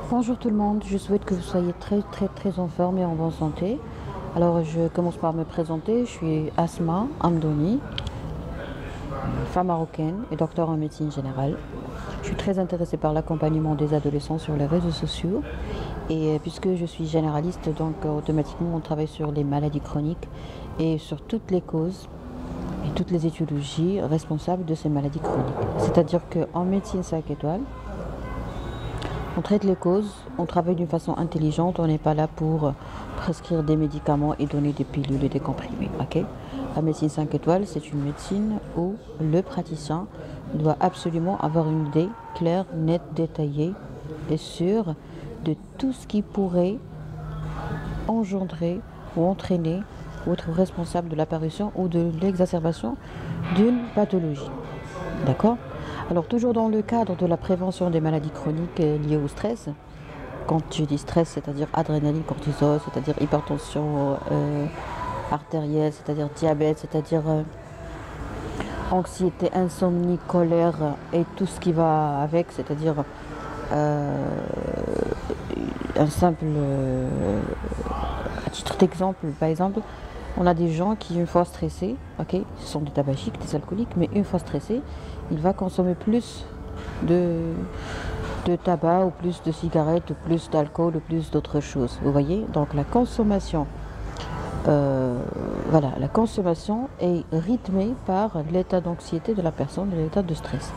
Bonjour tout le monde, je souhaite que vous soyez très en forme et en bonne santé. Alors je commence par me présenter, je suis Asma Amdouni, femme marocaine et docteur en médecine générale. Je suis très intéressée par l'accompagnement des adolescents sur les réseaux sociaux et puisque je suis généraliste, donc automatiquement on travaille sur les maladies chroniques et sur toutes les causes et toutes les étiologies responsables de ces maladies chroniques. C'est-à-dire qu'en médecine 5 étoiles, on traite les causes, on travaille d'une façon intelligente, on n'est pas là pour prescrire des médicaments et donner des pilules et des comprimés. Ok. La médecine 5 étoiles, c'est une médecine où le praticien doit absolument avoir une idée claire, nette, détaillée et sûre de tout ce qui pourrait engendrer ou entraîner ou être responsable de l'apparition ou de l'exacerbation d'une pathologie. D'accord? Alors toujours dans le cadre de la prévention des maladies chroniques liées au stress, quand je dis stress, c'est-à-dire adrénaline, cortisol, c'est-à-dire hypertension artérielle, c'est-à-dire diabète, c'est-à-dire anxiété, insomnie, colère et tout ce qui va avec, c'est-à-dire un simple, à titre d'exemple, par exemple, on a des gens qui, une fois stressés, ok, ce sont des tabagiques, des alcooliques, mais une fois stressés, il va consommer plus de, de tabac ou plus de cigarettes ou plus d'alcool ou plus d'autres choses. Vous voyez? Donc la consommation, voilà, la consommation est rythmée par l'état d'anxiété de la personne, l'état de stress.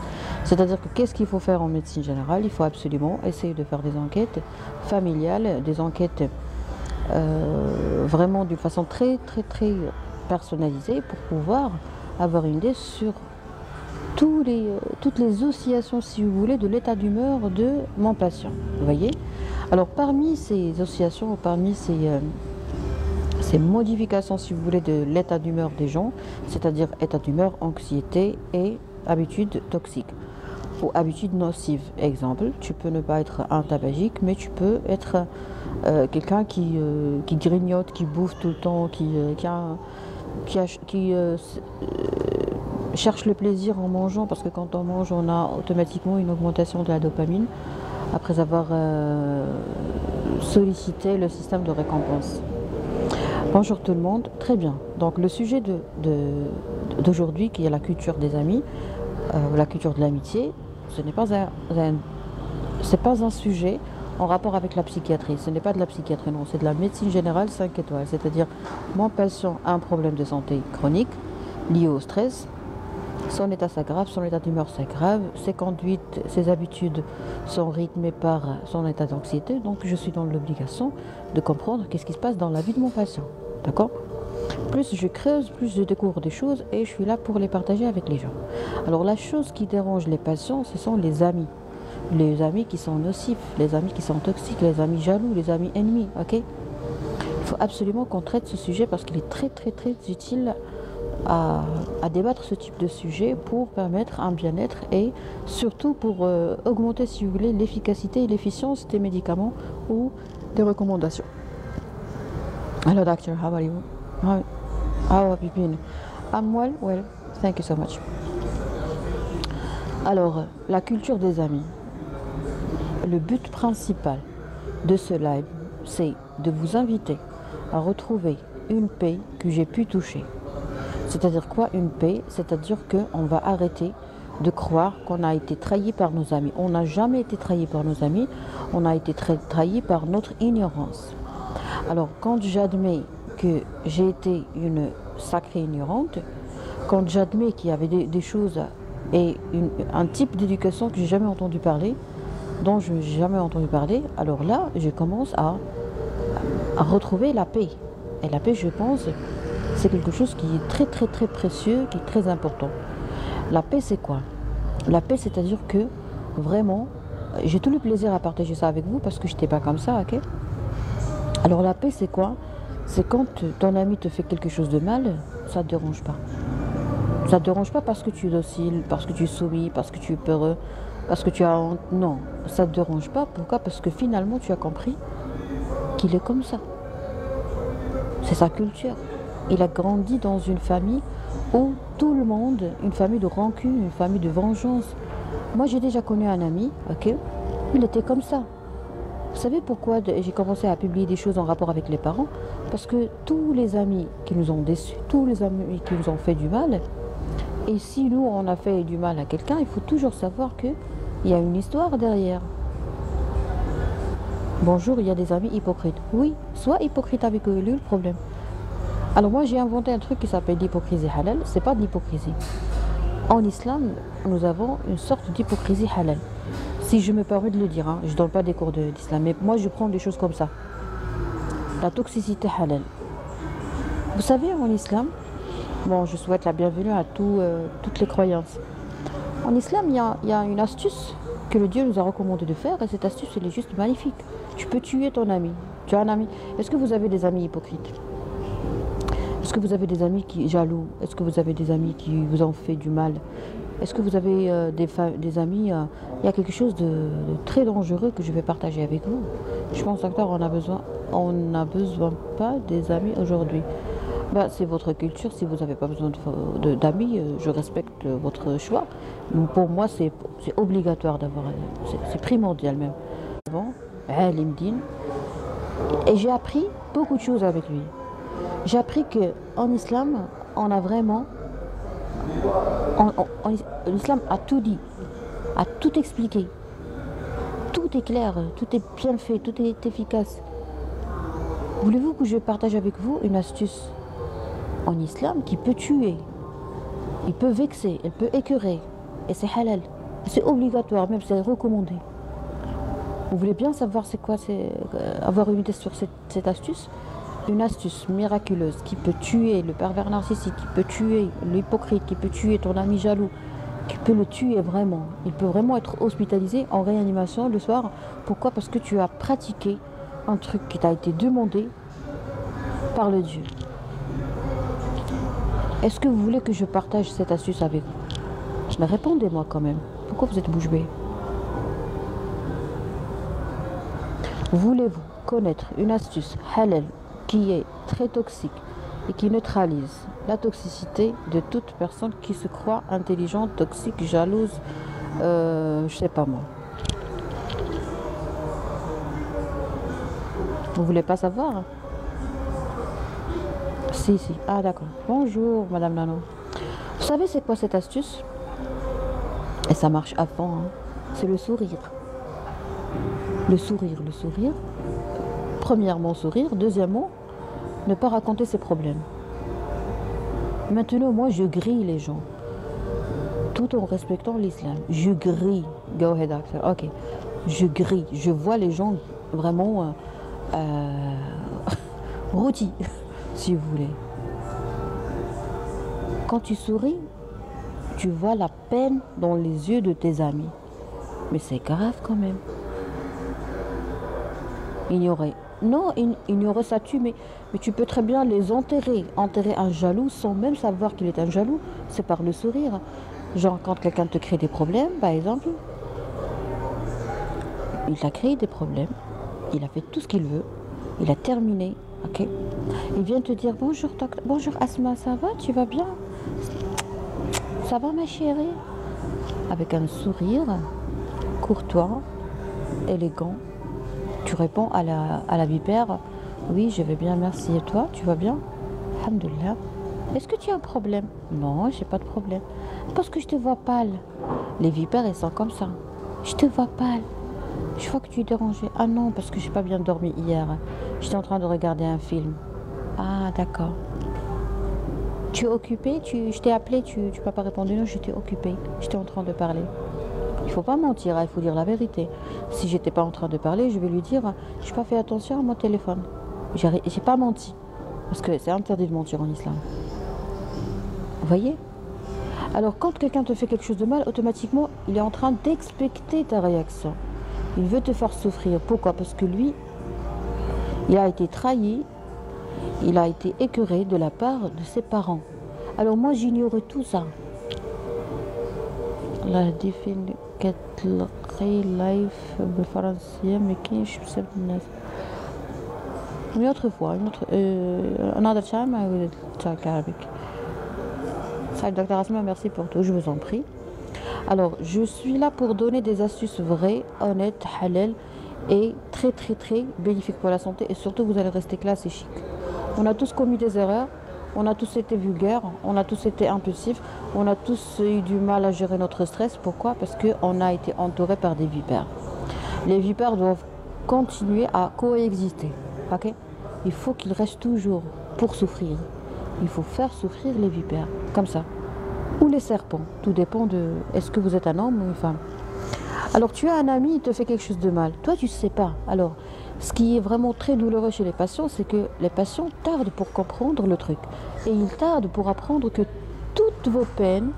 C'est-à-dire que qu'est-ce qu'il faut faire en médecine générale? Il faut absolument essayer de faire des enquêtes familiales, des enquêtes vraiment d'une façon très personnalisée pour pouvoir avoir une idée sur toutes les oscillations, si vous voulez, de l'état d'humeur de mon patient. Vous voyez? Alors parmi ces oscillations, parmi ces modifications, si vous voulez, de l'état d'humeur des gens, c'est-à-dire état d'humeur, anxiété et habitudes toxiques ou habitudes nocives. Exemple, tu peux ne pas être un tabagique, mais tu peux être quelqu'un qui grignote, qui bouffe tout le temps, qui cherche le plaisir en mangeant, parce que quand on mange, on a automatiquement une augmentation de la dopamine après avoir sollicité le système de récompense. Bonjour tout le monde, très bien. Donc le sujet d'aujourd'hui, qui est la culture des amis, la culture de l'amitié, ce n'est pas un sujet en rapport avec la psychiatrie. Ce n'est pas de la psychiatrie, non, c'est de la médecine générale 5 étoiles. C'est-à-dire, mon patient a un problème de santé chronique lié au stress. Son état s'aggrave, son état d'humeur s'aggrave, ses conduites, ses habitudes sont rythmées par son état d'anxiété. Donc, je suis dans l'obligation de comprendre qu'est-ce qui se passe dans la vie de mon patient. D'accord? Plus je creuse, plus je découvre des choses et je suis là pour les partager avec les gens. Alors, la chose qui dérange les patients, ce sont les amis. Les amis qui sont nocifs, les amis qui sont toxiques, les amis jaloux, les amis ennemis. Ok? Il faut absolument qu'on traite ce sujet parce qu'il est très utile à débattre ce type de sujet pour permettre un bien-être et surtout pour augmenter, si vous voulez, l'efficacité et l'efficience des médicaments ou des recommandations. Hello doctor, how are you? How have you been? I'm well, thank you so much. Alors, la culture des amis. Le but principal de ce live, c'est de vous inviter à retrouver une paix que j'ai pu toucher. C'est-à-dire quoi une paix? C'est-à-dire qu'on va arrêter de croire qu'on a été trahi par nos amis. On n'a jamais été trahi par nos amis, on a été trahi par notre ignorance. Alors quand j'admets que j'ai été une sacrée ignorante, quand j'admets qu'il y avait des choses et un type d'éducation que j'ai jamais entendu parler, dont je n'ai jamais entendu parler, alors là je commence à retrouver la paix. Et la paix, je pense, c'est quelque chose qui est très précieux, qui est très important. La paix, c'est quoi? La paix, c'est-à-dire que vraiment, j'ai tout le plaisir à partager ça avec vous parce que je n'étais pas comme ça, ok? Alors la paix, c'est quoi? C'est quand ton ami te fait quelque chose de mal, ça ne te dérange pas. Ça ne te dérange pas parce que tu es docile, parce que tu es soumis, parce que tu es peureux, parce que tu as honte. Non, ça ne te dérange pas. Pourquoi? Parce que finalement, tu as compris qu'il est comme ça. C'est sa culture. Il a grandi dans une famille où tout le monde, une famille de rancune, une famille de vengeance. Moi, j'ai déjà connu un ami, ok? Il était comme ça. Vous savez pourquoi j'ai commencé à publier des choses en rapport avec les parents? Parce que tous les amis qui nous ont déçus, tous les amis qui nous ont fait du mal, et si nous on a fait du mal à quelqu'un, il faut toujours savoir qu'il y a une histoire derrière. Bonjour, il y a des amis hypocrites. Oui, sois hypocrite avec eux, lui le problème. Alors moi j'ai inventé un truc qui s'appelle l'hypocrisie halal, c'est pas de l'hypocrisie. En islam, nous avons une sorte d'hypocrisie halal. Si je me permets de le dire, hein, je ne donne pas des cours d'islam, mais moi je prends des choses comme ça. La toxicité halal. Vous savez, en islam, bon, je souhaite la bienvenue à toutes les croyances. En islam, il y a une astuce que le Dieu nous a recommandé de faire, et cette astuce, elle est juste magnifique. Tu peux tuer ton ami. Tu as un ami. Est-ce que vous avez des amis hypocrites? Est-ce que vous avez des amis qui jaloux? Est-ce que vous avez des amis qui vous ont fait du mal? Est-ce que vous avez des amis il y a quelque chose de très dangereux que je vais partager avec vous. Je pense, docteur, on n'a besoin pas des amis aujourd'hui. Bah, c'est votre culture, si vous n'avez pas besoin d'amis, je respecte votre choix. Pour moi, c'est obligatoire d'avoir, c'est primordial même. Bon, LinkedIn. Et j'ai appris beaucoup de choses avec lui. J'ai appris qu'en islam, on a vraiment... L'islam a tout dit, a tout expliqué. Tout est clair, tout est bien fait, tout est efficace. Voulez-vous que je partage avec vous une astuce en islam qui peut tuer, il peut vexer, elle peut écœurer, et c'est halal, c'est obligatoire, même c'est recommandé. Vous voulez bien savoir c'est quoi, avoir une idée sur cette astuce? Une astuce miraculeuse qui peut tuer le pervers narcissique, qui peut tuer l'hypocrite, qui peut tuer ton ami jaloux, qui peut le tuer vraiment. Il peut vraiment être hospitalisé en réanimation le soir. Pourquoi? Parce que tu as pratiqué un truc qui t'a été demandé par le Dieu. Est-ce que vous voulez que je partage cette astuce avec vous? Mais répondez-moi quand même. Pourquoi vous êtes bouche bée? Voulez-vous connaître une astuce halal qui est très toxique et qui neutralise la toxicité de toute personne qui se croit intelligente, toxique, jalouse, je sais pas moi. Vous voulez pas savoir? Si. Ah d'accord. Bonjour Madame Nano. Vous savez c'est quoi cette astuce? Et ça marche à fond, hein. C'est le sourire. Le sourire. Premièrement sourire, deuxièmement ne pas raconter ses problèmes. Maintenant moi je grille les gens tout en respectant l'islam. Je grille. Go ahead doctor. Ok. Je grille. Je vois les gens vraiment rôtis, si vous voulez. Quand tu souris, tu vois la peine dans les yeux de tes amis. Mais c'est grave quand même. Ignorer. Non, ignorer ça tue, mais tu peux très bien les enterrer. Enterrer un jaloux sans même savoir qu'il est un jaloux, c'est par le sourire. Genre quand quelqu'un te crée des problèmes, par exemple, il t'a créé des problèmes, il a fait tout ce qu'il veut, il a terminé, ok? Il vient te dire bonjour, bonjour Asma, ça va, tu vas bien? Ça va ma chérie? Avec un sourire courtois, élégant. Tu réponds à la vipère, oui, je vais bien, merci. Et toi, tu vas bien? Alhamdoulilah. Est-ce que tu as un problème? Non, j'ai pas de problème. Parce que je te vois pâle. Les vipères, elles sont comme ça. Je te vois pâle. Je vois que tu es dérangé. Ah non, parce que j'ai pas bien dormi hier. J'étais en train de regarder un film. Ah, d'accord. Tu es occupé? Je t'ai appelé, tu m'as pas répondu? Non, j'étais occupée. J'étais en train de parler. Il faut pas mentir, hein, il faut dire la vérité. Si j'étais pas en train de parler, je vais lui dire, je n'ai pas fait attention à mon téléphone. J'ai pas menti. Parce que c'est interdit de mentir en islam. Vous voyez? Alors quand quelqu'un te fait quelque chose de mal, automatiquement, il est en train d'expecter ta réaction. Il veut te faire souffrir. Pourquoi? Parce que lui, il a été trahi, il a été écœuré de la part de ses parents. Alors moi, j'ignore tout ça. La définition life بالفرنسية ما كاينش بسبب الناس. Une autre fois, another time I will talk Arabic. Salut Dr Asma, merci pour tout, je vous en prie. Alors, je suis là pour donner des astuces vraies, honnêtes, halal est très très très bénéfique pour la santé et surtout vous allez rester classe et chic. On a tous commis des erreurs, on a tous été vulgaires, on a tous été impulsifs, on a tous eu du mal à gérer notre stress. Pourquoi? Parce qu'on a été entouré par des vipères. Les vipères doivent continuer à coexister. Okay? Il faut qu'ils restent toujours pour souffrir. Il faut faire souffrir les vipères, comme ça. Ou les serpents, tout dépend de est-ce que vous êtes un homme ou une femme. Alors tu as un ami, il te fait quelque chose de mal. Toi, tu ne sais pas. Alors, ce qui est vraiment très douloureux chez les patients, c'est que les patients tardent pour comprendre le truc. Et ils tardent pour apprendre que toutes vos peines,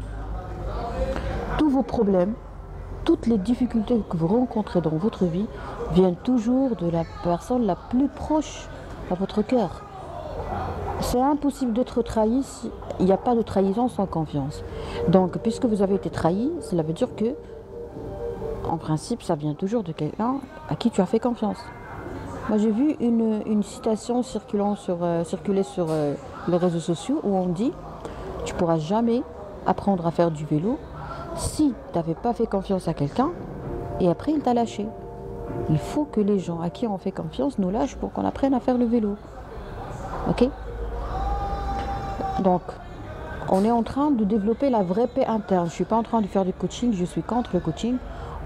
tous vos problèmes, toutes les difficultés que vous rencontrez dans votre vie viennent toujours de la personne la plus proche à votre cœur. C'est impossible d'être trahi s'il n'y a pas de trahison sans confiance. Donc, puisque vous avez été trahi, cela veut dire que, en principe, ça vient toujours de quelqu'un à qui tu as fait confiance. Moi, j'ai vu une citation circuler sur les réseaux sociaux où on dit « Tu ne pourras jamais apprendre à faire du vélo si tu n'avais pas fait confiance à quelqu'un et après il t'a lâché. » Il faut que les gens à qui on fait confiance nous lâchent pour qu'on apprenne à faire le vélo. Ok? Donc, on est en train de développer la vraie paix interne. Je ne suis pas en train de faire du coaching, je suis contre le coaching.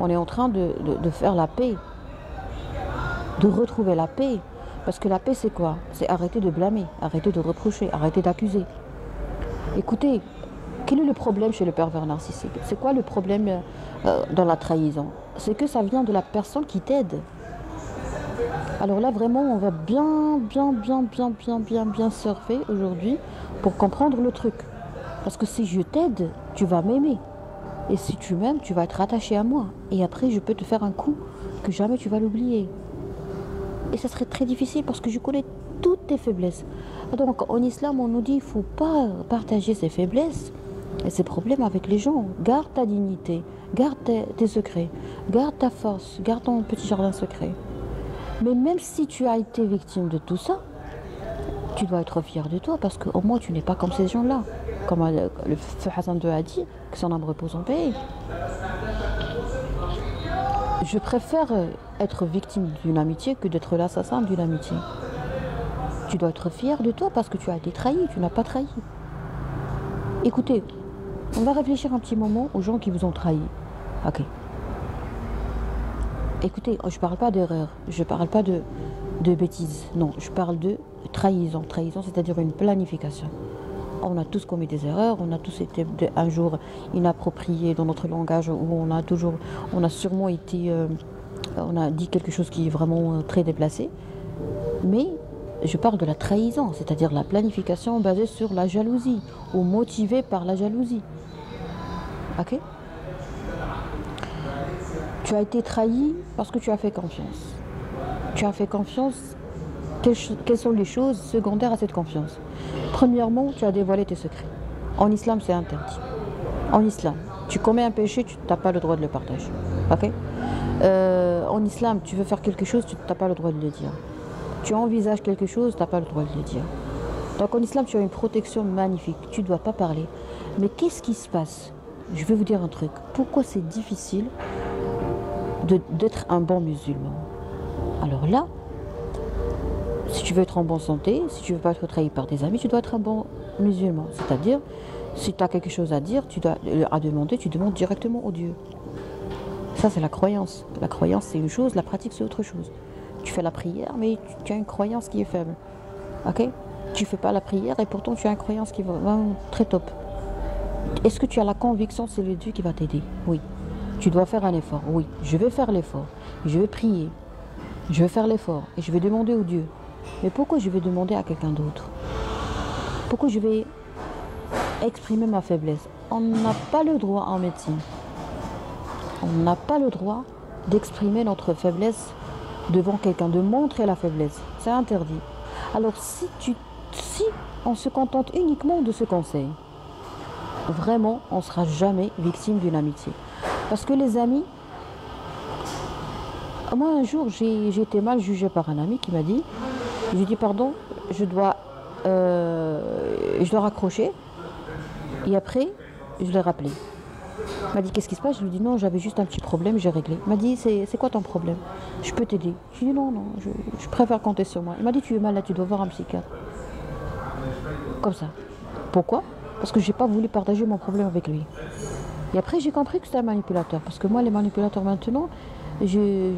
On est en train de faire la paix, de retrouver la paix. Parce que la paix, c'est quoi? C'est arrêter de blâmer, arrêter de reprocher, arrêter d'accuser. Écoutez, quel est le problème chez le pervers narcissique? C'est quoi le problème dans la trahison? C'est que ça vient de la personne qui t'aide. Alors là, vraiment, on va bien surfer aujourd'hui pour comprendre le truc. Parce que si je t'aide, tu vas m'aimer. Et si tu m'aimes, tu vas être attaché à moi. Et après, je peux te faire un coup que jamais tu vas l'oublier. Et ça serait très difficile parce que je connais toutes tes faiblesses. Donc, en islam, on nous dit qu'il ne faut pas partager ses faiblesses et ses problèmes avec les gens. Garde ta dignité, garde tes secrets, garde ta force, garde ton petit jardin secret. Mais même si tu as été victime de tout ça, tu dois être fier de toi parce qu'au moins tu n'es pas comme ces gens-là. Comme le feu Hassan II a dit, que son âme repose en paix. Je préfère être victime d'une amitié que d'être l'assassin d'une amitié. Tu dois être fier de toi parce que tu as été trahi, tu n'as pas trahi. Écoutez, on va réfléchir un petit moment aux gens qui vous ont trahi. Ok. Écoutez, je ne parle pas d'erreur, je ne parle pas de bêtises. Non, je parle de trahison. Trahison, c'est-à-dire une planification. On a tous commis des erreurs, on a tous été un jour inappropriés dans notre langage, où on a sûrement été, on a dit quelque chose qui est vraiment très déplacé. Mais je parle de la trahison, c'est-à-dire la planification basée sur la jalousie, ou motivée par la jalousie. Ok? Tu as été trahi parce que tu as fait confiance. Tu as fait confiance. Quelles sont les choses secondaires à cette confiance? Premièrement, tu as dévoilé tes secrets. En islam, c'est interdit. En islam, tu commets un péché, tu n'as pas le droit de le partager. Ok? En islam, tu veux faire quelque chose, tu n'as pas le droit de le dire. Tu envisages quelque chose, tu n'as pas le droit de le dire. Donc en islam, tu as une protection magnifique. Tu ne dois pas parler. Mais qu'est-ce qui se passe? Je vais vous dire un truc. Pourquoi c'est difficile d'être un bon musulman? Alors là, si tu veux être en bonne santé, si tu ne veux pas être trahi par tes amis, tu dois être un bon musulman. C'est-à-dire, si tu as quelque chose à dire, à demander, tu demandes directement au Dieu. Ça, c'est la croyance. La croyance, c'est une chose, la pratique, c'est autre chose. Tu fais la prière, mais tu as une croyance qui est faible. Ok? Tu ne fais pas la prière et pourtant tu as une croyance qui va très top. Est-ce que tu as la conviction que c'est le Dieu qui va t'aider? Oui. Tu dois faire un effort. Oui, je vais faire l'effort. Je vais prier. Je vais faire l'effort et je vais demander au Dieu. Mais pourquoi je vais demander à quelqu'un d'autre? Pourquoi je vais exprimer ma faiblesse? On n'a pas le droit en médecine. On n'a pas le droit d'exprimer notre faiblesse devant quelqu'un, de montrer la faiblesse. C'est interdit. Alors si on se contente uniquement de ce conseil, vraiment, on ne sera jamais victime d'une amitié. Parce que les amis, moi un jour j'ai été mal jugée par un ami qui m'a dit, j'ai dit pardon, je dois raccrocher, et après je l'ai rappelé. Il m'a dit qu'est-ce qui se passe? Je lui ai dit non, j'avais juste un petit problème, j'ai réglé. Il m'a dit c'est quoi ton problème? Je peux t'aider. Je lui ai dit non, je préfère compter sur moi. Il m'a dit tu es malade, tu dois voir un psychiatre. Comme ça. Pourquoi? Parce que j'ai pas voulu partager mon problème avec lui. Et après j'ai compris que c'était un manipulateur. Parce que moi les manipulateurs maintenant, j'ai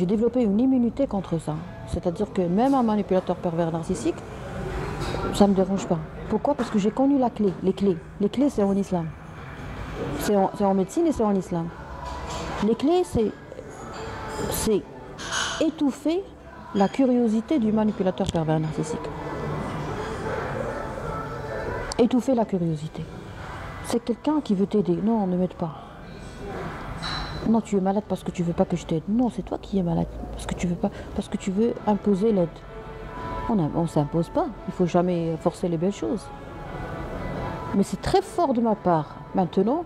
développé une immunité contre ça. C'est-à-dire que même un manipulateur pervers narcissique, ça ne me dérange pas. Pourquoi? Parce que j'ai connu la clé, les clés. Les clés, c'est en islam. C'est en médecine et c'est en islam. Les clés, c'est étouffer la curiosité du manipulateur pervers narcissique. Étouffer la curiosité. C'est quelqu'un qui veut t'aider. Non, ne m'aide pas. Non, tu es malade parce que tu veux pas que je t'aide. Non, c'est toi qui es malade parce que tu veux pas, parce que tu veux imposer l'aide. On s'impose pas. Il faut jamais forcer les belles choses. Mais c'est très fort de ma part maintenant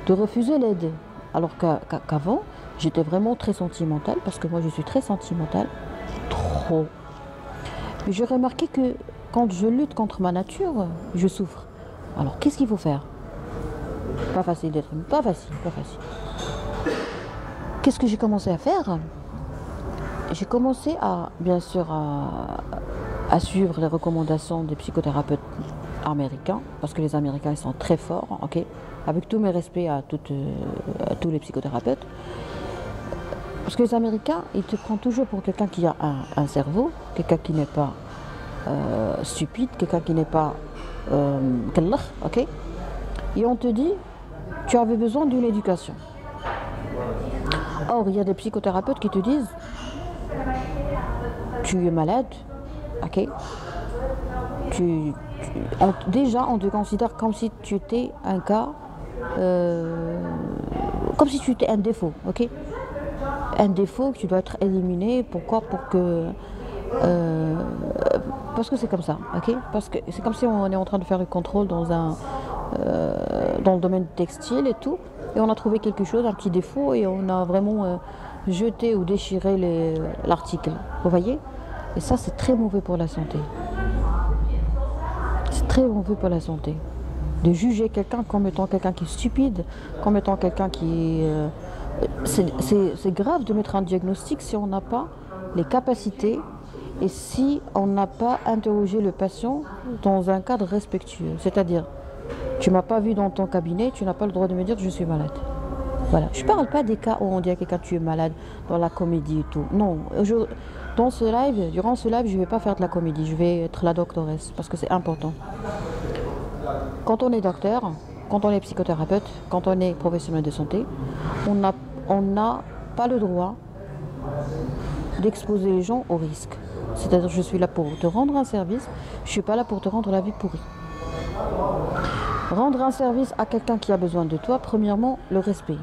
de refuser l'aide. Alors qu'avant, j'étais vraiment très sentimentale parce que moi je suis très sentimentale. Trop. Mais j'ai remarqué que quand je lutte contre ma nature, je souffre. Alors qu'est-ce qu'il faut faire? Pas facile d'être, pas facile. Qu'est-ce que j'ai commencé à faire? J'ai commencé à, bien sûr, à suivre les recommandations des psychothérapeutes américains, parce que les Américains ils sont très forts, ok? Avec tous mes respects à tous les psychothérapeutes. Parce que les Américains, ils te prennent toujours pour quelqu'un qui a un cerveau, quelqu'un qui n'est pas stupide, quelqu'un qui n'est pas ok? Et on te dit, tu avais besoin d'une éducation. Or, il y a des psychothérapeutes qui te disent, tu es malade, ok? Déjà, on te considère comme si tu étais un cas, comme si tu étais un défaut, ok? Un défaut que tu dois être éliminé. Pourquoi? Parce que c'est comme ça, ok? Parce que c'est comme si on est en train de faire le contrôle dans le domaine textile et tout, et on a trouvé quelque chose, un petit défaut, et on a vraiment jeté ou déchiré l'article. Vous voyez? Et ça, c'est très mauvais pour la santé. C'est très mauvais pour la santé. De juger quelqu'un comme étant quelqu'un qui est stupide, comme étant quelqu'un qui est... c'est grave de mettre un diagnostic si on n'a pas les capacités et si on n'a pas interrogé le patient dans un cadre respectueux. C'est-à-dire, tu ne m'as pas vu dans ton cabinet, tu n'as pas le droit de me dire que je suis malade. Voilà. Je ne parle pas des cas où on dit à quelqu'un tu es malade dans la comédie et tout. Non, durant ce live, je ne vais pas faire de la comédie, je vais être la doctoresse parce que c'est important. Quand on est docteur, quand on est psychothérapeute, quand on est professionnel de santé, on n'a pas le droit d'exposer les gens au risque. C'est-à-dire je suis là pour te rendre un service, je ne suis pas là pour te rendre la vie pourrie. Rendre un service à quelqu'un qui a besoin de toi, premièrement, le respect.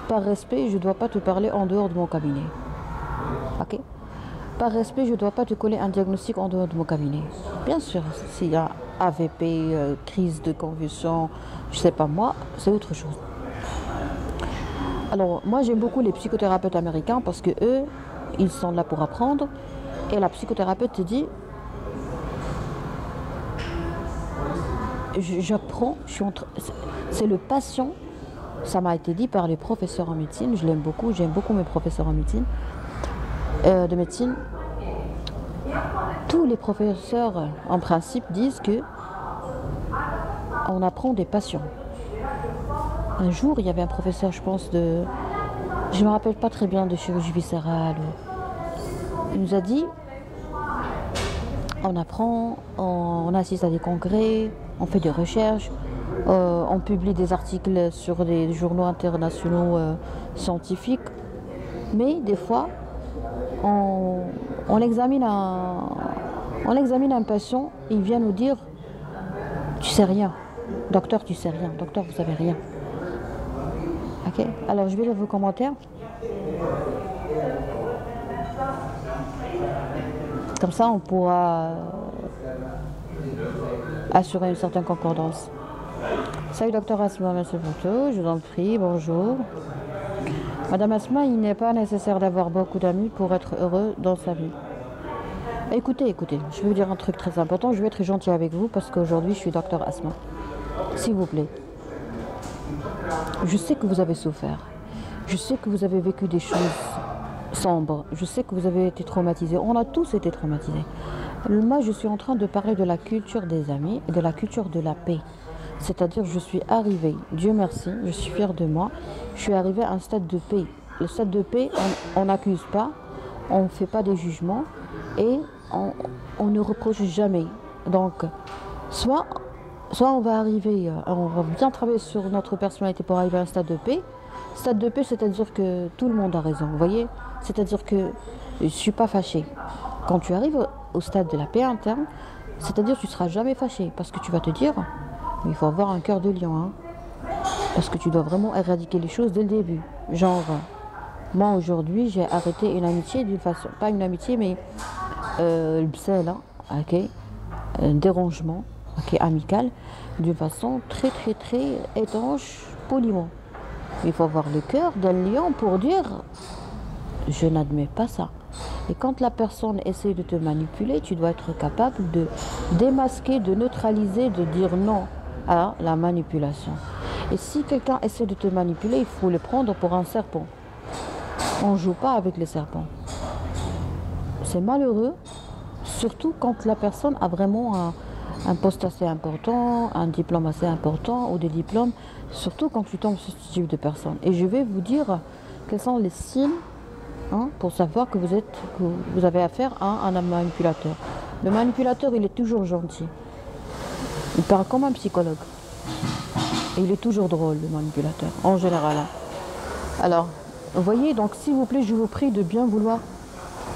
Par respect, je ne dois pas te parler en dehors de mon cabinet. Ok? Par respect, je ne dois pas te coller un diagnostic en dehors de mon cabinet. Bien sûr, s'il y a AVP, crise de convulsion, je ne sais pas moi, c'est autre chose. Alors, moi j'aime beaucoup les psychothérapeutes américains parce que eux, ils sont là pour apprendre. Et la psychothérapeute te dit, j'apprends, c'est le patient, ça m'a été dit par les professeurs en médecine, je l'aime beaucoup, j'aime beaucoup mes professeurs en médecine, de médecine. Tous les professeurs, en principe, disent que on apprend des patients. Un jour, il y avait un professeur, je pense, je ne me rappelle pas très bien, de chirurgie viscérale. Il nous a dit, on apprend, on assiste à des congrès, on fait des recherches, on publie des articles sur des journaux internationaux scientifiques, mais des fois, on examine un patient, il vient nous dire, tu sais rien, docteur, tu sais rien, docteur, vous savez rien. Ok, alors je vais lire vos commentaires. Comme ça, on pourra assurer une certaine concordance. Salut docteur Asma, merci pour tout, je vous en prie, bonjour. Madame Asma, il n'est pas nécessaire d'avoir beaucoup d'amis pour être heureux dans sa vie. Écoutez, je vais vous dire un truc très important, je vais être gentil avec vous parce qu'aujourd'hui je suis docteur Asma. S'il vous plaît. Je sais que vous avez souffert. Je sais que vous avez vécu des choses sombres. Je sais que vous avez été traumatisés. On a tous été traumatisés. Moi, je suis en train de parler de la culture des amis, de la culture de la paix. C'est-à-dire, je suis arrivée, Dieu merci, je suis fière de moi, je suis arrivée à un stade de paix. Le stade de paix, on n'accuse pas, on ne fait pas des jugements et on ne reproche jamais. Donc, soit on va arriver, on va bien travailler sur notre personnalité pour arriver à un stade de paix. Stade de paix, c'est-à-dire que tout le monde a raison, vous voyez? C'est-à-dire que je ne suis pas fâchée. Quand tu arrives au stade de la paix interne, c'est-à-dire que tu ne seras jamais fâché parce que tu vas te dire, il faut avoir un cœur de lion, hein, parce que tu dois vraiment éradiquer les choses dès le début. Genre, moi aujourd'hui, j'ai arrêté une amitié d'une façon, pas une amitié, mais là, ok, un dérangement, ok, amical, d'une façon très très très étanche, poliment. Il faut avoir le cœur d'un lion pour dire, je n'admets pas ça. Et quand la personne essaie de te manipuler, tu dois être capable de démasquer, de neutraliser, de dire non à la manipulation. Et si quelqu'un essaie de te manipuler, il faut le prendre pour un serpent. On ne joue pas avec les serpents. C'est malheureux, surtout quand la personne a vraiment un poste assez important, un diplôme assez important ou des diplômes, surtout quand tu tombes sur ce type de personne. Et je vais vous dire quels sont les signes, hein, pour savoir que vous avez affaire à un manipulateur. Le manipulateur, il est toujours gentil. Il parle comme un psychologue. Et il est toujours drôle, le manipulateur, en général. Alors, vous voyez, donc s'il vous plaît, je vous prie de bien vouloir